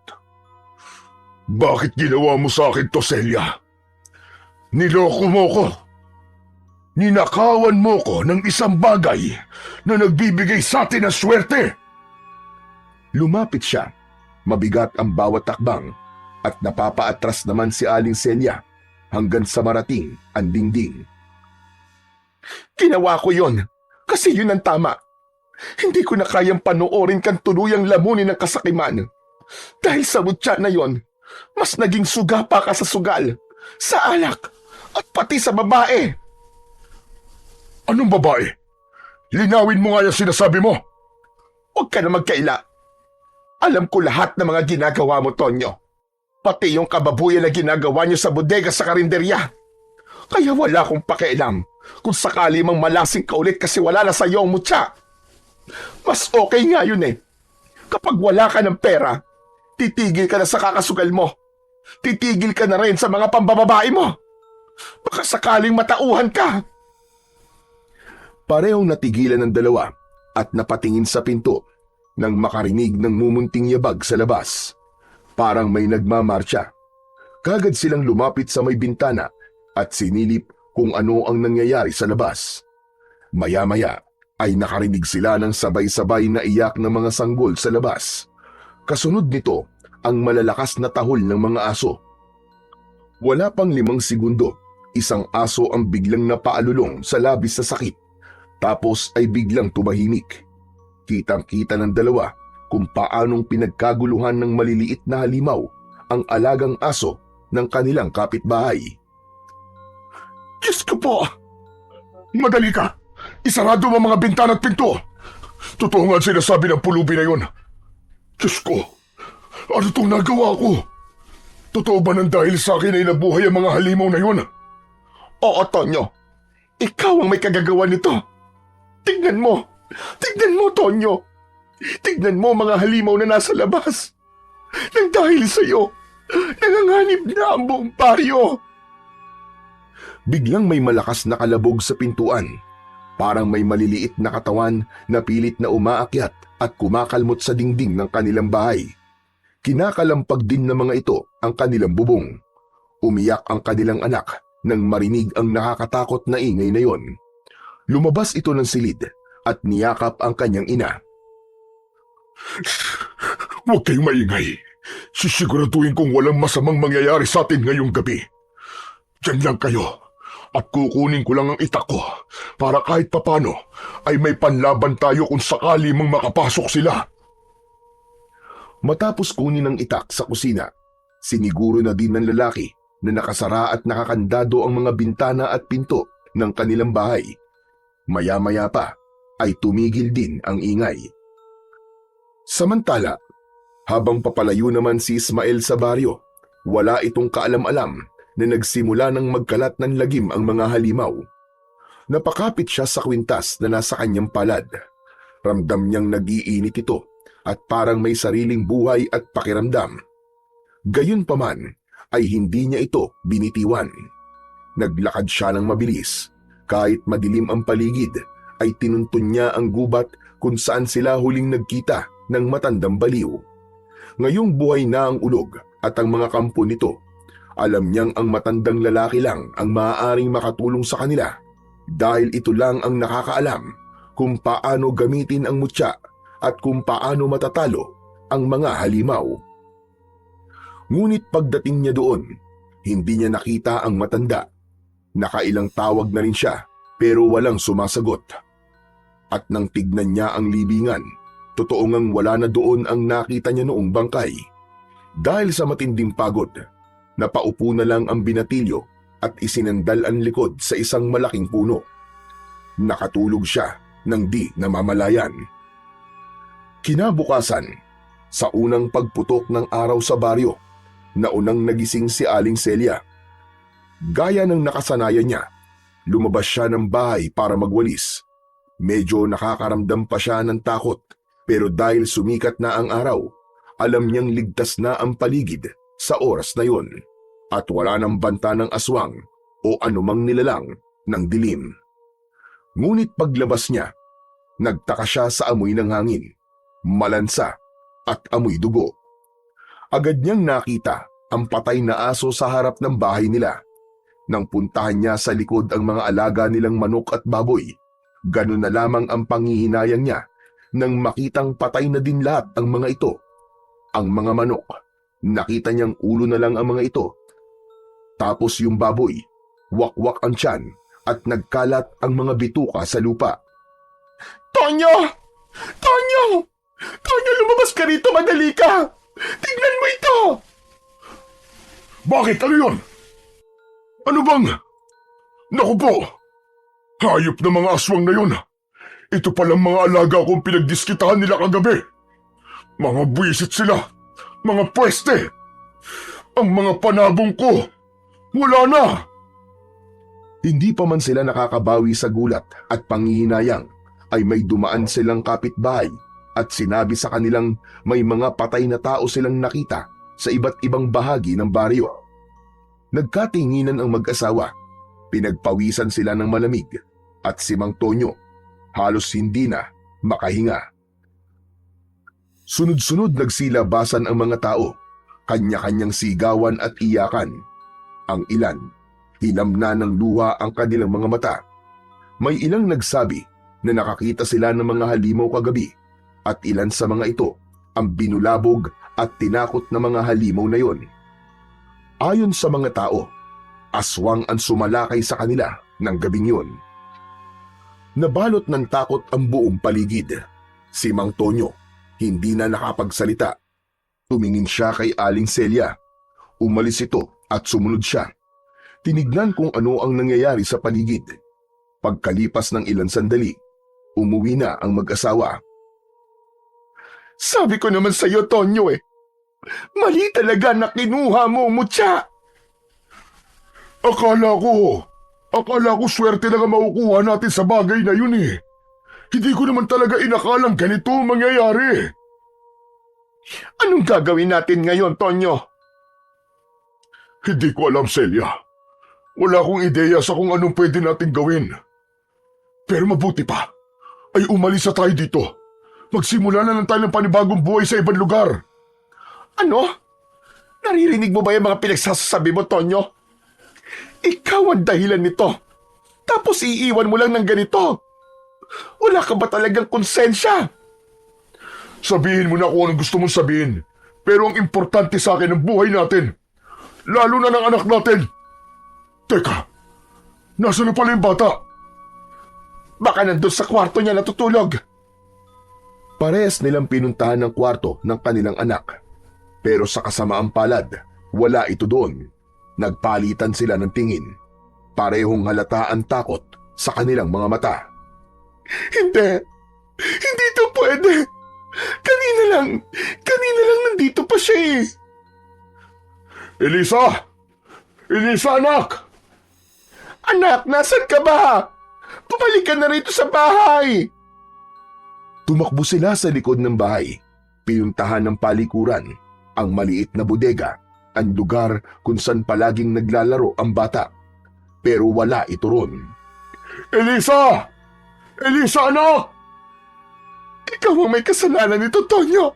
Bakit ginawa mo sa akin to, Celia? Niloko mo ko. Ninakawan mo ko ng isang bagay na nagbibigay sa atin ng swerte. Lumapit siya. Mabigat ang bawat takbang at napapaatras naman si Aling Celia hanggang sa marating ang dingding. Ginawa ko yon kasi yun ang tama. Hindi ko na kayang panoorin kang tuluyang lamunin ng kasakiman. Dahil sa mutya na yon, mas naging suga pa ka sa sugal, sa alak, at pati sa babae. Anong babae? Linawin mo nga yung sinasabi mo. Huwag ka na magkaila. Alam ko lahat ng mga ginagawa mo, Tonyo. Pati yung kababuyan na ginagawa niyo sa bodega sa karinderya. Kaya wala akong pakialam kung sakali mang malasing ka ulit kasi wala na sa iyo ang mutya. Mas okay nga yun eh. Kapag wala ka ng pera, titigil ka na sa kakasugal mo. Titigil ka na rin sa mga pambababae mo. Baka sakaling matauhan ka. Parehong natigilan ng dalawa at napatingin sa pinto nang makarinig ng mumunting yabag sa labas. Parang may nagmamarcha. Kagad silang lumapit sa may bintana at sinilip kung ano ang nangyayari sa labas. Maya-maya ay nakarinig sila ng sabay-sabay na iyak ng mga sanggol sa labas. Kasunod nito ang malalakas na tahol ng mga aso. Wala pang 5 segundo, isang aso ang biglang napaalulong sa labis sa sakit. Tapos ay biglang tumahimik. Kitang-kita ng dalawa kung paanong pinagkaguluhan ng maliliit na halimaw ang alagang aso ng kanilang kapitbahay. Diyos ko po! Madali ka! Isarado mo mga bintana at pinto! Totoo nga sinasabi ng pulubi na yun. Diyos ko! Ano itong nagawa ko? Totoo ba nang dahil sa akin ay nabuhay ang mga halimaw na yun? Oo, Tonyo. Ikaw ang may kagagawa nito. Tignan mo! Tignan mo, Tonyo! Tignan mo mga halimaw na nasa labas. Nang dahil sa iyo, nanganganib na ang buong baryo. Biglang may malakas na kalabog sa pintuan. Parang may maliliit na katawan na pilit na umaakyat at kumakalmot sa dingding ng kanilang bahay. Kinakalampag din ng mga ito ang kanilang bubong. Umiyak ang kanilang anak nang marinig ang nakakatakot na ingay na yon. Lumabas ito ng silid at niyakap ang kanyang ina. Huwag kayong maingay. Sisiguraduhin kong walang masamang mangyayari sa atin ngayong gabi. Diyan lang kayo at kukunin ko lang ang itak ko para kahit papano ay may panlaban tayo kung sakali mang makapasok sila. Matapos kunin ang itak sa kusina, siniguro na din ng lalaki na nakasara at nakakandado ang mga bintana at pinto ng kanilang bahay. Maya-maya pa ay tumigil din ang ingay. Samantala, Habang papalayo naman si Ismael sa baryo, wala itong kaalam-alam na nagsimula ng magkalat ng lagim ang mga halimaw. Napakapit siya sa kwintas na nasa kanyang palad. Ramdam niyang nag-iinit ito at parang may sariling buhay at pakiramdam. Gayunpaman ay hindi niya ito binitiwan. Naglakad siya ng mabilis. Kahit madilim ang paligid, ay tinuntun niya ang gubat kung saan sila huling nagkita ng matandang baliw. Ngayong buhay na ang ulog at ang mga kampo nito, alam niyang ang matandang lalaki lang ang maaaring makatulong sa kanila dahil ito lang ang nakakaalam kung paano gamitin ang mutya at kung paano matatalo ang mga halimaw. Ngunit pagdating niya doon, hindi niya nakita ang matanda. Nakailang tawag na rin siya pero walang sumasagot. At nang tignan niya ang libingan, totoo ngang wala na doon ang nakita niya noong bangkay. Dahil sa matinding pagod, napaupo na lang ang binatilyo at isinandal ang likod sa isang malaking puno. Nakatulog siya nang di namamalayan. Kinabukasan, sa unang pagputok ng araw sa baryo, naunang nagising si Aling Celia. Gaya ng nakasanayan niya, lumabas siya ng bahay para magwalis. Medyo nakakaramdam pa siya ng takot, pero dahil sumikat na ang araw, alam niyang ligtas na ang paligid sa oras na yon at wala nang banta ng aswang o anumang nilalang ng dilim. Ngunit paglabas niya, nagtaka siya sa amoy ng hangin, malansa at amoy dugo. Agad niyang nakita ang patay na aso sa harap ng bahay nila. Nang puntahan niya sa likod ang mga alaga nilang manok at baboy, ganun na lamang ang panghihinayang niya nang makitang patay na din lahat ang mga ito. Ang mga manok, nakita niyang ulo na lang ang mga ito. Tapos yung baboy, wakwak ang tiyan at nagkalat ang mga bituka sa lupa. Tonyo! Tonyo! Tonyo, lumabas ka rito, madali ka! Tingnan mo ito! Bakit? Ano yun? Ano bang? Naku po! Hayop na mga aswang na yun. Ito palang mga alaga kong pinagdiskitahan nila kagabi. Mga buwisit sila. Mga pweste. Ang mga panabong ko, wala na. Hindi pa man sila nakakabawi sa gulat at panghihinayang, ay may dumaan silang kapitbahay at sinabi sa kanilang may mga patay na tao silang nakita sa iba't ibang bahagi ng baryo. Nagkatinginan ang mag-asawa, pinagpawisan sila ng malamig at si Mang Tonyo halos hindi na makahinga. Sunod-sunod nagsilabasan ang mga tao, kanya-kanyang sigawan at iyakan. Ang ilan, hilam na ng luha ang kanilang mga mata. May ilang nagsabi na nakakita sila ng mga halimaw kagabi at ilan sa mga ito ang binulabog at tinakot na mga halimaw na yon. Ayon sa mga tao, aswang ang sumalakay sa kanila ng gabing yon. Nabalot ng takot ang buong paligid. Si Mang Tonyo hindi na nakapagsalita. Tumingin siya kay Aling Celia. Umalis ito at sumunod siya. Tinignan kung ano ang nangyayari sa paligid. Pagkalipas ng ilang sandali, umuwi na ang mag-asawa. Sabi ko naman sa iyo, Tonyo mali talaga na kinuha mo, mutya. Akala ko swerte lang ang makukuha natin sa bagay na yun eh. Hindi ko naman talaga inakalang ganito ang mangyayari. Anong gagawin natin ngayon, Tonyo? Hindi ko alam, Celia. Wala akong ideya sa kung anong pwede natin gawin. Pero mabuti pa, ay umalis na tayo dito. Magsimula na lang tayo ng panibagong buhay sa ibang lugar. Ano? Naririnig mo ba yung mga pinagsasabi mo, Tonyo? Ikaw ang dahilan nito. Tapos iiwan mo lang ng ganito. Wala ka ba talagang konsensya? Sabihin mo na kung anong gusto mong sabihin. Pero ang importante sa akin ang buhay natin. Lalo na ng anak natin. Teka, nasaan na pala yung bata? Baka nandun sa kwarto niya natutulog. Parehas nilang pinuntahan ng kwarto ng kanilang anak. Pero sa kasamaang palad, wala ito doon. Nagpalitan sila ng tingin. Parehong halata ang takot sa kanilang mga mata. Hindi ito pwede. Kanina lang nandito pa siya eh. Elisa! Elisa, anak! Anak, nasan ka ba? Bumalik ka na rito sa bahay. Tumakbo sila sa likod ng bahay. Pinuntahan ng palikuran, ang maliit na bodega, ang lugar kung saan palaging naglalaro ang bata. Pero wala ito ron. Elisa! Elisa, anak! Ikaw ang may kasalanan nito, Tonyo.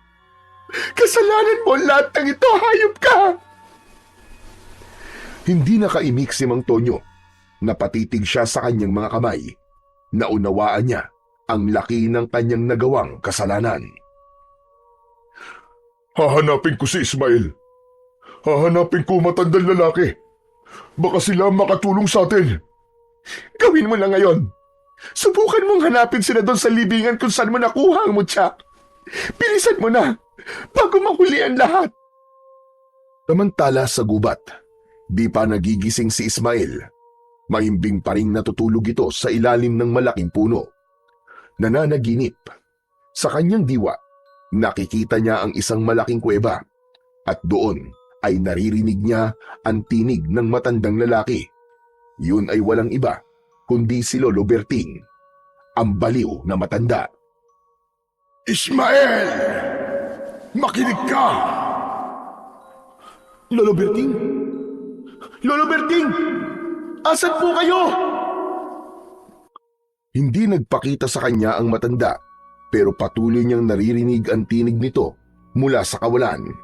Kasalanan mo lahat ng ito, hayop ka! Hindi nakaimik si Mang Tonyo. Napatitig siya sa kanyang mga kamay. Naunawaan niya ang laki ng kanyang nagawang kasalanan. Hahanapin ko si Ismael. Hahanapin ko matandang lalaki. Baka sila makatulong sa atin. Gawin mo na ngayon. Subukan mong hanapin sila doon sa libingan kung saan mo nakuha ang mutya. Bilisan mo na, bago mahuli ang lahat. Samantala sa gubat, di pa nagigising si Ismael. Mahimbing pa ring natutulog ito sa ilalim ng malaking puno. Nananaginip. Sa kanyang diwa, nakikita niya ang isang malaking kuweba at doon ay naririnig niya ang tinig ng matandang lalaki. Yun ay walang iba kundi si Lolo Berting, ang baliw na matanda. Ismael! Makinig ka! Lolo Berting? Lolo Berting! Asan po kayo? Hindi nagpakita sa kanya ang matanda, pero patuloy niyang naririnig ang tinig nito mula sa kawalan.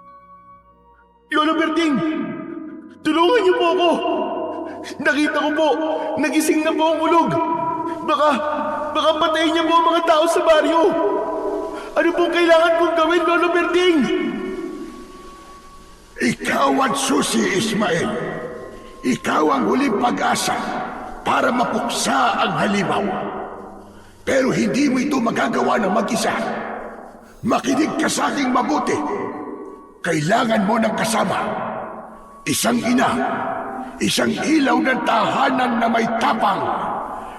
Lolo Berting! Tulungan niyo po ako! Nakita ko po, nagising na po ang ulog. Baka patayin niya po ang mga tao sa baryo. Ano pong kailangan kong gawin, Lolo Berting? Ikaw ang susi, Ismael. Ikaw ang huling pag-asa para mapuksa ang halimaw. Pero hindi mo ito magagawa ng mag-isa. Makinig ka sa aking mabuti. Kailangan mo ng kasama. Isang ina, isang ilaw ng tahanan na may tapang,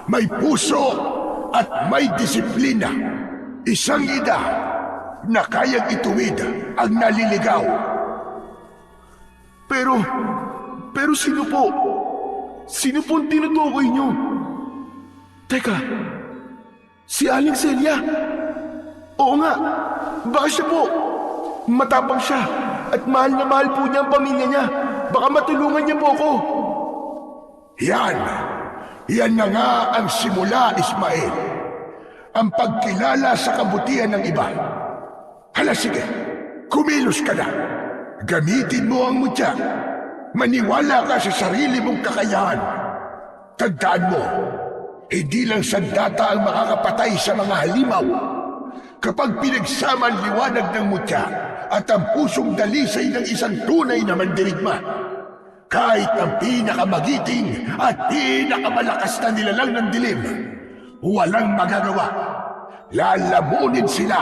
may puso at may disiplina. Isang ina na kayang ituwid ang naliligaw. Pero sino po? Sino pong tinutukoy niyo? Teka, si Aling Celia? Oo nga, baka siya po. Matapang siya at mahal na mahal po niya ang pamilya niya. Baka matulungan niya po ako. Yan na nga ang simula, Ismael. Ang pagkilala sa kabutihan ng iba. Hala sige, kumilos ka na. Gamitin mo ang mutya. Maniwala ka sa sarili mong kakayahan. Tandaan mo, hindi lang sandata ang makakapatay sa mga halimaw. Kapag pinagsama ang liwanag ng mutya at ang pusong dalisay ng isang tunay na mandirigma, kahit ang pinakamagiting at pinakamalakas na nilalang ng dilim, walang magagawa. Lalamunin sila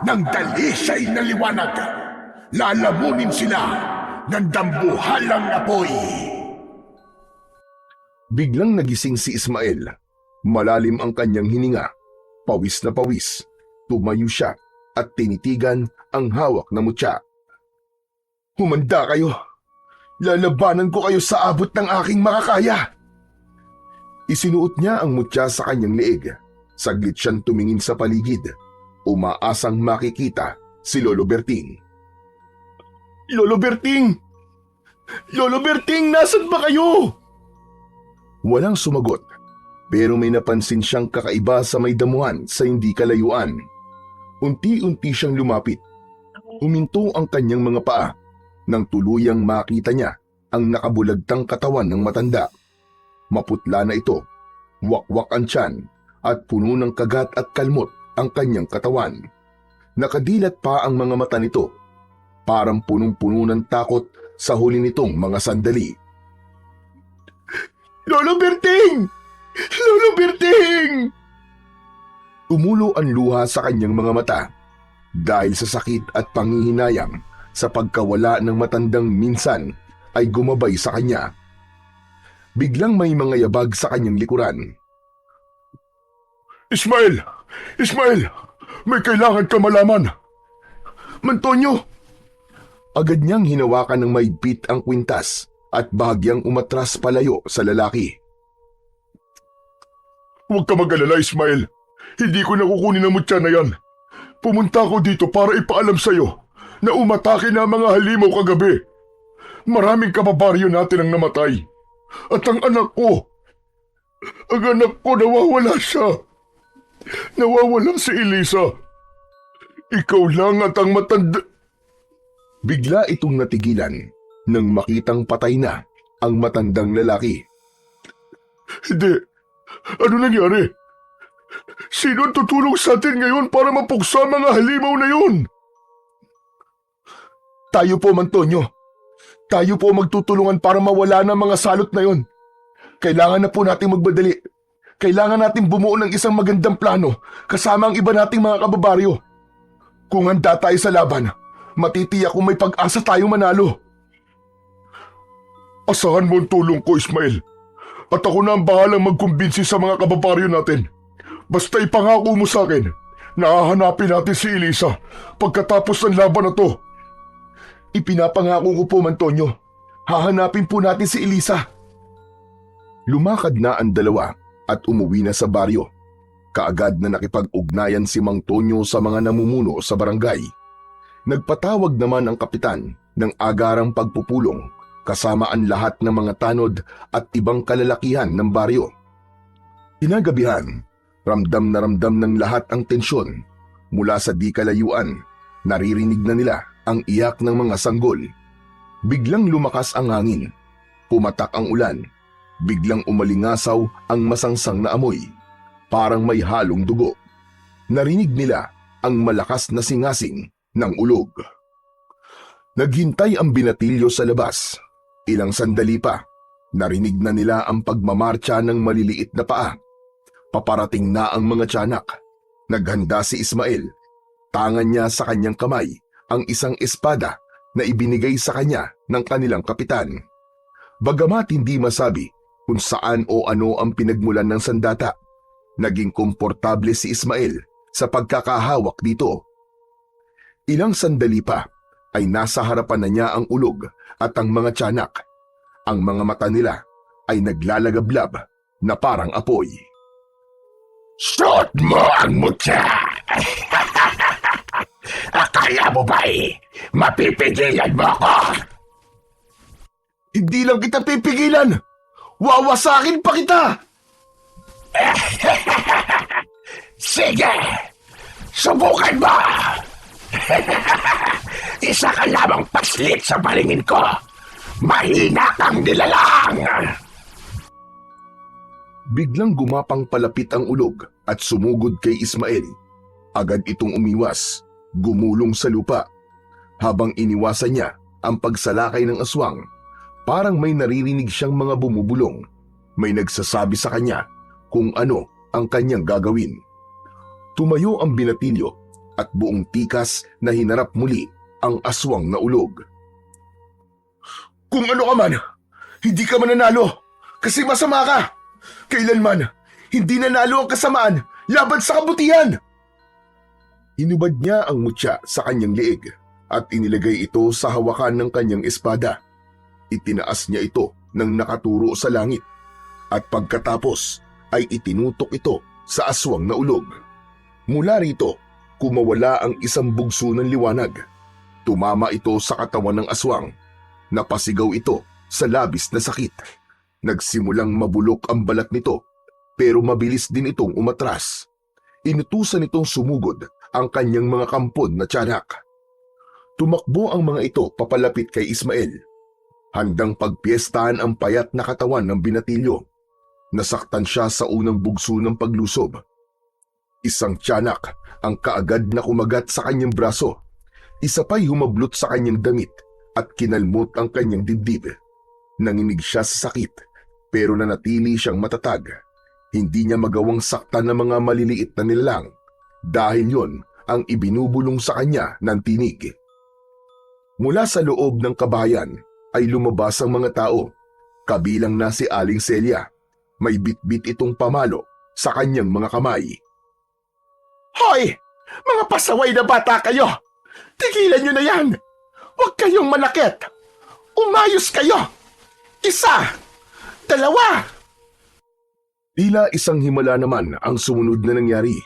ng dalisay na liwanag. Lalamunin sila ng dambuhalang apoy. Biglang nagising si Ismael. Malalim ang kanyang hininga. Pawis na pawis. Tumayo siya at tinitigan ang hawak na mutya. Humanda kayo. Lalabanan ko kayo sa abot ng aking makakaya. Isinuot niya ang mutya sa kanyang leeg. Saglit siyang tumingin sa paligid. Umaasang makikita si Lolo Berting. Lolo Berting! Lolo Berting, nasan ba kayo? Walang sumagot, pero may napansin siyang kakaiba sa may damuhan sa hindi kalayuan. Unti-unti siyang lumapit. Huminto ang kanyang mga paa nang tuluyang makita niya ang nakabulagtang katawan ng matanda. Maputla na ito, wakwak ang tiyan at puno ng kagat at kalmot ang kanyang katawan. Nakadilat pa ang mga mata nito, parang punong-puno ng takot sa huli nitong mga sandali. Lolo Berting! Lolo Berting! Tumulo ang luha sa kanyang mga mata dahil sa sakit at panghihinayang sa pagkawala ng matandang minsan ay gumabay sa kanya. Biglang may mga yabag sa kanyang likuran. Ismael! Ismael! May kailangan ka malaman. Mantonyo! Agad niyang hinawakan ng mahigpit ang kwintas at bahagyang umatras palayo sa lalaki. Huwag ka mag-alala, Ismael. Hindi ko nakukunin ang mutya na yan. Pumunta ako dito para ipaalam sa'yo na umatake na ang mga halimaw kagabi. Maraming kababaryo natin ang namatay. At ang anak ko nawawala siya. Nawawala si Elisa. Ikaw lang at ang matanda... Bigla itong natigilan nang makitang patay na ang matandang lalaki. Hindi. Ano nangyari? Sino ang tutulong sa atin ngayon para mapuksa ang mga halimaw na yun? Tayo po, Mantonyo. Tayo po magtutulungan para mawala ng mga salot na yon. Kailangan na po nating magbadali. Kailangan nating bumuo ng isang magandang plano kasama ang iba nating mga kababaryo. Kung handa tayo sa laban, matitiyak kung may pag-asa tayong manalo. Asahan mo ang tulong ko, Ismael. At ako na ang bahalang magkumbinsi sa mga kababaryo natin. Basta ipangako mo sa akin na hahanapin natin si Elisa pagkatapos ng laban na to. Ipinapangako ko po, Mantonyo. Hahanapin po natin si Elisa. Lumakad na ang dalawa at umuwi na sa baryo. Kaagad na nakipag-ugnayan si Mang Tonyo sa mga namumuno sa barangay. Nagpatawag naman ang kapitan ng agarang pagpupulong kasama ang lahat ng mga tanod at ibang kalalakihan ng baryo. Kinagabihan, ramdam na ramdam ng lahat ang tensyon. Mula sa di kalayuan, naririnig na nila ang iyak ng mga sanggol. Biglang lumakas ang hangin. Pumatak ang ulan. Biglang umalingasaw ang masangsang na amoy. Parang may halong dugo. Narinig nila ang malakas na singasing ng ulog. Naghintay ang binatilyo sa labas. Ilang sandali pa, narinig na nila ang pagmamarcha ng maliliit na paa. Paparating na ang mga tiyanak. Naghanda si Ismael. Tangan niya sa kanyang kamay ang isang espada na ibinigay sa kanya ng kanilang kapitan. Bagamat hindi masabi kung saan o ano ang pinagmulan ng sandata, naging komportable si Ismael sa pagkakahawak dito. Ilang sandali pa ay nasa harapan na niya ang ulog at ang mga tiyanak. Ang mga mata nila ay naglalagablab na parang apoy. Suot mo ang mutya! Akala mo ba mapipigilan mo ako? Hindi lang kita pipigilan! Wawasakin pa kita! Sige! Subukan mo! Isa ka lamang paslit sa palingin ko. Mahina kang nilalang! Biglang gumapang palapit ang ulog at sumugod kay Ismael. Agad itong umiwas, gumulong sa lupa. Habang iniwasan niya ang pagsalakay ng aswang, parang may naririnig siyang mga bumubulong. May nagsasabi sa kanya kung ano ang kanyang gagawin. Tumayo ang binatilyo at buong tikas na hinarap muli ang aswang na ulog. Kung ano ka man, hindi ka mananalo kasi masama ka. Kailanman, hindi nanalo ang kasamaan laban sa kabutihan. Hinubad niya ang mutya sa kanyang leeg at inilagay ito sa hawakan ng kanyang espada. Itinaas niya ito nang nakaturo sa langit at pagkatapos ay itinutok ito sa aswang na ulog. Mula rito, kumawala ang isang bugso ng liwanag. Tumama ito sa katawan ng aswang. Napasigaw ito sa labis na sakit. Nagsimulang mabulok ang balat nito pero mabilis din itong umatras. Inutusan itong sumugod ang kanyang mga kampon na tiyanak. Tumakbo ang mga ito papalapit kay Ismael. Handang pagpiestahan ang payat na katawan ng binatilyo. Nasaktan siya sa unang bugso ng paglusob. Isang tiyanak ang kaagad na kumagat sa kanyang braso. Isa pa'y humablot sa kanyang damit at kinalmot ang kanyang dibdib. Nanginig siya sa sakit pero nanatili siyang matatag. Hindi niya magawang saktan ng mga maliliit na nilalang dahil yon ang ibinubulong sa kanya ng tinig. Mula sa loob ng kabayan ay lumabas ang mga tao, kabilang na si Aling Celia. May bitbit itong pamalo sa kanyang mga kamay. Hoy! Mga pasaway na bata kayo! Tigilan niyo na yan! Huwag kayong manakit! Umayos kayo! Isa! Dalawa! Tila isang himala naman ang sumunod na nangyari.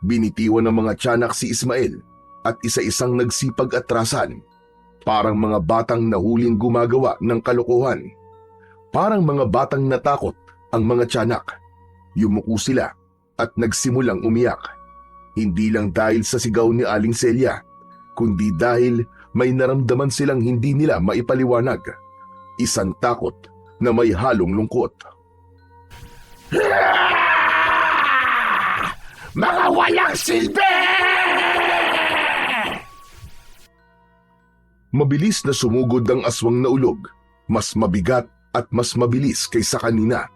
Binitiwan ng mga tiyanak si Ismael at isa-isang nagsipag-atrasan. Parang mga batang nahuling gumagawa ng kalokohan. Parang mga batang natakot ang mga tiyanak. Yumuko sila at nagsimulang umiyak. Hindi lang dahil sa sigaw ni Aling Celia, kundi dahil may naramdaman silang hindi nila maipaliwanag. Isang takot na may halong lungkot. Mga walang silbi! Mabilis na sumugod ang aswang na ulog, mas mabigat at mas mabilis kaysa kanina.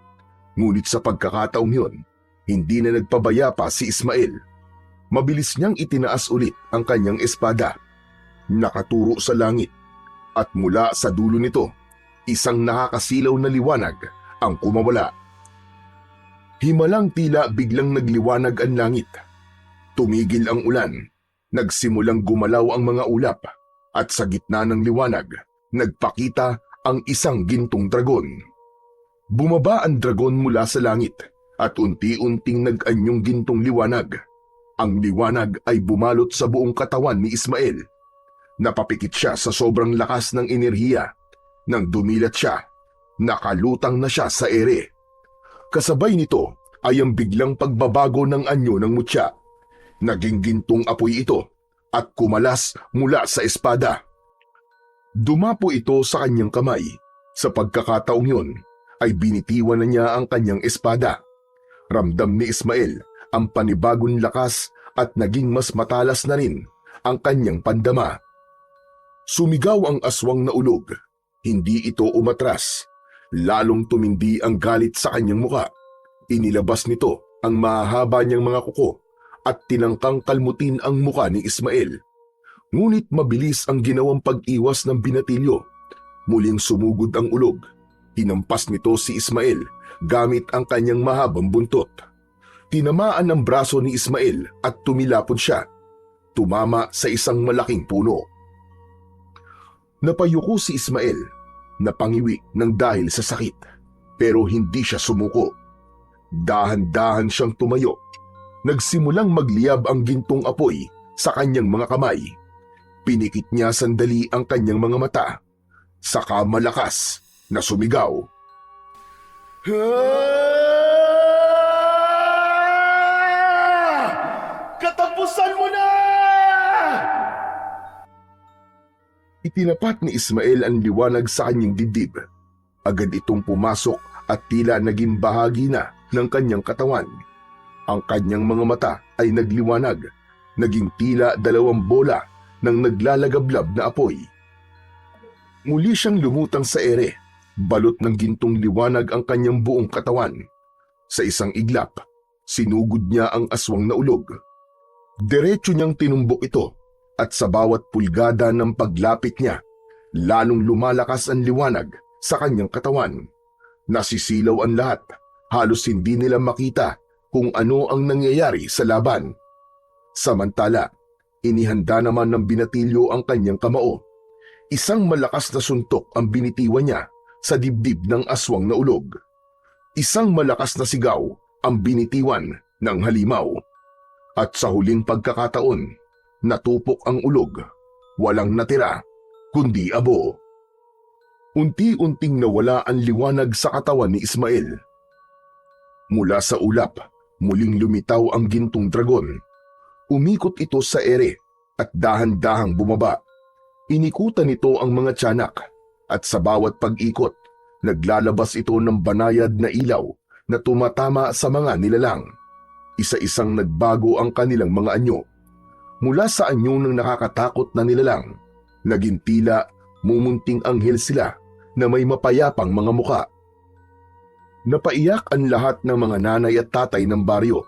Ngunit sa pagkakataong yun, hindi na nagpabaya pa si Ismael. Mabilis niyang itinaas ulit ang kanyang espada. Nakaturo sa langit at mula sa dulo nito, isang nakakasilaw na liwanag ang kumawala. Himalang tila biglang nagliwanag ang langit. Tumigil ang ulan, nagsimulang gumalaw ang mga ulap, at sa gitna ng liwanag, nagpakita ang isang gintong dragon. Bumaba ang dragon mula sa langit at unti-unting nag-anyong gintong liwanag. Ang liwanag ay bumalot sa buong katawan ni Ismael. Napapikit siya sa sobrang lakas ng enerhiya. Nang dumilat siya, nakalutang na siya sa ere. Kasabay nito ay ang biglang pagbabago ng anyo ng mutya. Naging gintong apoy ito at kumalas mula sa espada. Dumapo ito sa kanyang kamay. Sa pagkakataong yun ay binitiwan na niya ang kanyang espada. Ramdam ni Ismael ang panibagong lakas at naging mas matalas na rin ang kanyang pandama. Sumigaw ang aswang na ulog. Hindi ito umatras. Lalong tumindi ang galit sa kanyang muka. Inilabas nito ang mahahaba niyang mga kuko at tinangkang kalmutin ang muka ni Ismael. Ngunit mabilis ang ginawang pag-iwas ng binatilyo. Muling sumugod ang ulog. Hinampas nito si Ismael gamit ang kanyang mahabang buntot. Tinamaan ang braso ni Ismael at tumilapon siya. Tumama sa isang malaking puno. Napayuko si Ismael, napangiwi ng dahil sa sakit, pero hindi siya sumuko. Dahan-dahan siyang tumayo. Nagsimulang magliyab ang gintong apoy sa kanyang mga kamay. Pinikit niya sandali ang kanyang mga mata. Saka malakas na sumigaw. Katapusan mo na! Itinapat ni Ismael ang liwanag sa kanyang dibdib. Agad itong pumasok at tila naging bahagi na ng kanyang katawan. Ang kanyang mga mata ay nagliwanag, naging tila 2 bola ng naglalagablab na apoy. Muli siyang lumutang sa ere, balot ng gintong liwanag ang kanyang buong katawan. Sa isang iglap, sinugod niya ang aswang na ulog. Diretso niyang tinumbok ito at sa bawat pulgada ng paglapit niya, lalong lumalakas ang liwanag sa kanyang katawan. Nasisilaw ang lahat, halos hindi nila makita kung ano ang nangyayari sa laban. Samantala, inihanda naman ng binatilyo ang kanyang kamao. Isang malakas na suntok ang binitiwan niya sa dibdib ng aswang na ulog. Isang malakas na sigaw ang binitiwan ng halimaw. At sa huling pagkakataon, natupok ang ulog. Walang natira, kundi abo. Unti-unting nawala ang liwanag sa katawan ni Ismael. Mula sa ulap, muling lumitaw ang gintong dragon. Umikot ito sa ere at dahan-dahang bumaba. Inikutan nito ang mga tiyanak at sa bawat pag-ikot, naglalabas ito ng banayad na ilaw na tumatama sa mga nilalang. Isa-isang nagbago ang kanilang mga anyo. Mula sa anyo ng nakakatakot na nilalang, naging tila mumunting anghel sila na may mapayapang mga muka. Napaiyak ang lahat ng mga nanay at tatay ng baryo.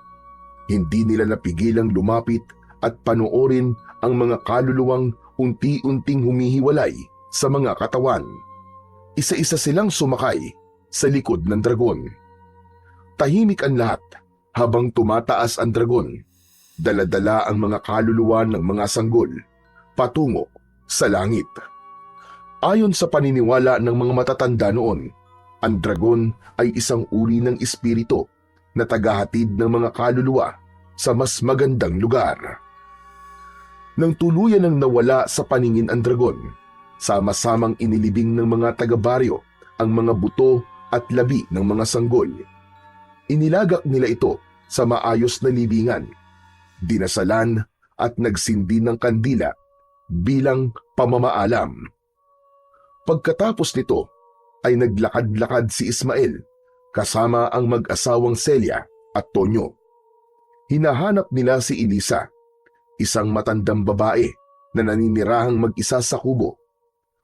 Hindi nila napigilang lumapit at panoorin ang mga kaluluwang unti-unting humihiwalay sa mga katawan. Isa-isa silang sumakay sa likod ng dragon. Tahimik ang lahat habang tumataas ang dragon. Dala-dala ang mga kaluluwa ng mga sanggol. patungo sa langit. Ayon sa paniniwala ng mga matatanda noon, ang dragon ay isang uri ng espiritu na tagahatid ng mga kaluluwa sa mas magandang lugar. Nang tuluyan ng nawala sa paningin ang dragon, sama-samang inilibing ng mga taga-baryo ang mga buto at labi ng mga sanggol. Inilagak nila ito sa maayos na libingan, dinasalan at nagsindi ng kandila bilang pamamaalam. Pagkatapos nito ay naglakad-lakad si Ismael kasama ang mag-asawang Celia at Tonyo. Hinahanap nila si Elisa, isang matandang babae na naninirahang mag-isa sa kubo.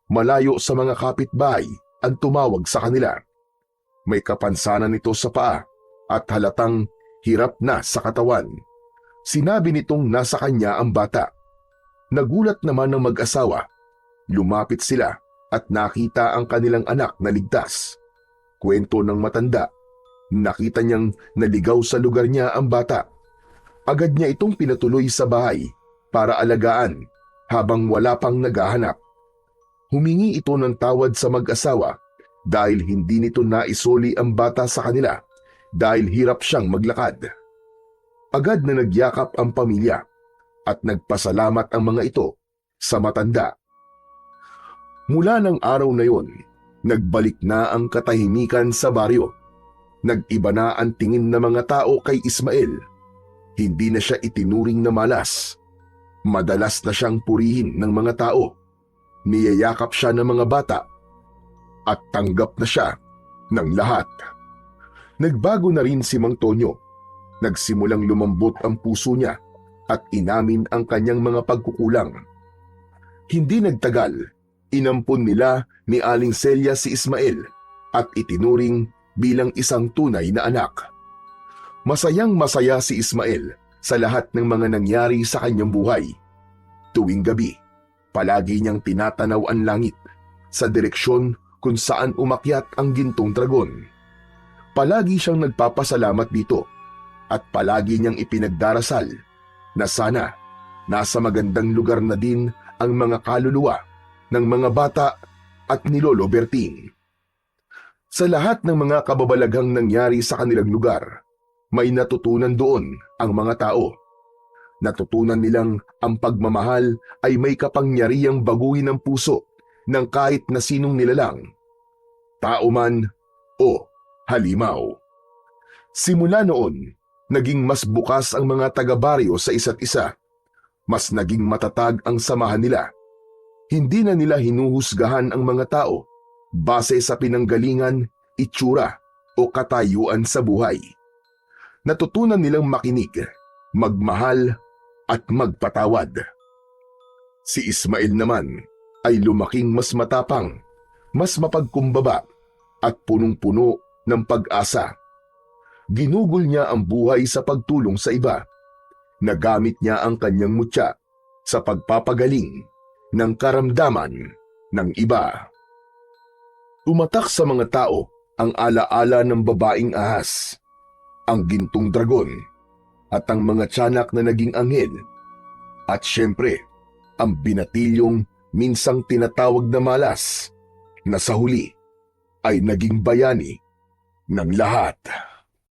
Malayo sa mga kapitbahay ang tumawag sa kanila. May kapansanan nito sa paa at halatang hirap na sa katawan. Sinabi nitong nasa kanya ang bata. Nagulat naman ng mag-asawa. Lumapit sila at nakita ang kanilang anak na ligtas. Kwento ng matanda, nakita niyang naligaw sa lugar niya ang bata. Agad niya itong pinatuloy sa bahay para alagaan habang wala pang naghahanap. Humingi ito ng tawad sa mag-asawa dahil hindi nito naisoli ang bata sa kanila dahil hirap siyang maglakad. Agad na nagyakap ang pamilya at nagpasalamat ang mga ito sa matanda. Mula ng araw na yon, nagbalik na ang katahimikan sa baryo. Nag-iba na ang tingin ng mga tao kay Ismael. Hindi na siya itinuring na malas. Madalas na siyang purihin ng mga tao. Niyayakap siya ng mga bata at tanggap na siya ng lahat. Nagbago na rin si Mang Tonyo. Nagsimulang lumambot ang puso niya at inamin ang kanyang mga pagkukulang. Hindi nagtagal, inampun nila ni Aling Celia si Ismael at itinuring bilang isang tunay na anak. Masayang masaya si Ismael sa lahat ng mga nangyari sa kanyang buhay. Tuwing gabi, palagi niyang tinatanaw ang langit sa direksyon kung saan umakyat ang gintong dragon. Palagi siyang nagpapasalamat dito at palagi niyang ipinagdarasal na sana nasa magandang lugar na din ang mga kaluluwa ng mga bata at ni Lolo Berting. Sa lahat ng mga kababalaghang nangyari sa kanilang lugar, may natutunan doon ang mga tao. Natutunan nilang ang pagmamahal ay may kapangyarihang baguhin ang puso ng kahit na sinong nilalang, tao man o halimaw. Simula noon, naging mas bukas ang mga taga-baryo sa isa't isa. Mas naging matatag ang samahan nila. Hindi na nila hinuhusgahan ang mga tao base sa pinanggalingan, itsura o katayuan sa buhay. Natutunan nilang makinig, magmahal at magpatawad. Si Ismael naman ay lumaking mas matapang, mas mapagkumbaba at punong-puno ng pag-asa. Ginugol niya ang buhay sa pagtulong sa iba. Nagamit niya ang kanyang mutya sa pagpapagaling ng karamdaman ng iba. Tumatak sa mga tao ang alaala ng babaeng ahas, ang gintong dragon, at ang mga tiyanak na naging anghel, at syempre, ang binatilyong minsang tinatawag na malas, na sa huli ay naging bayani ng lahat.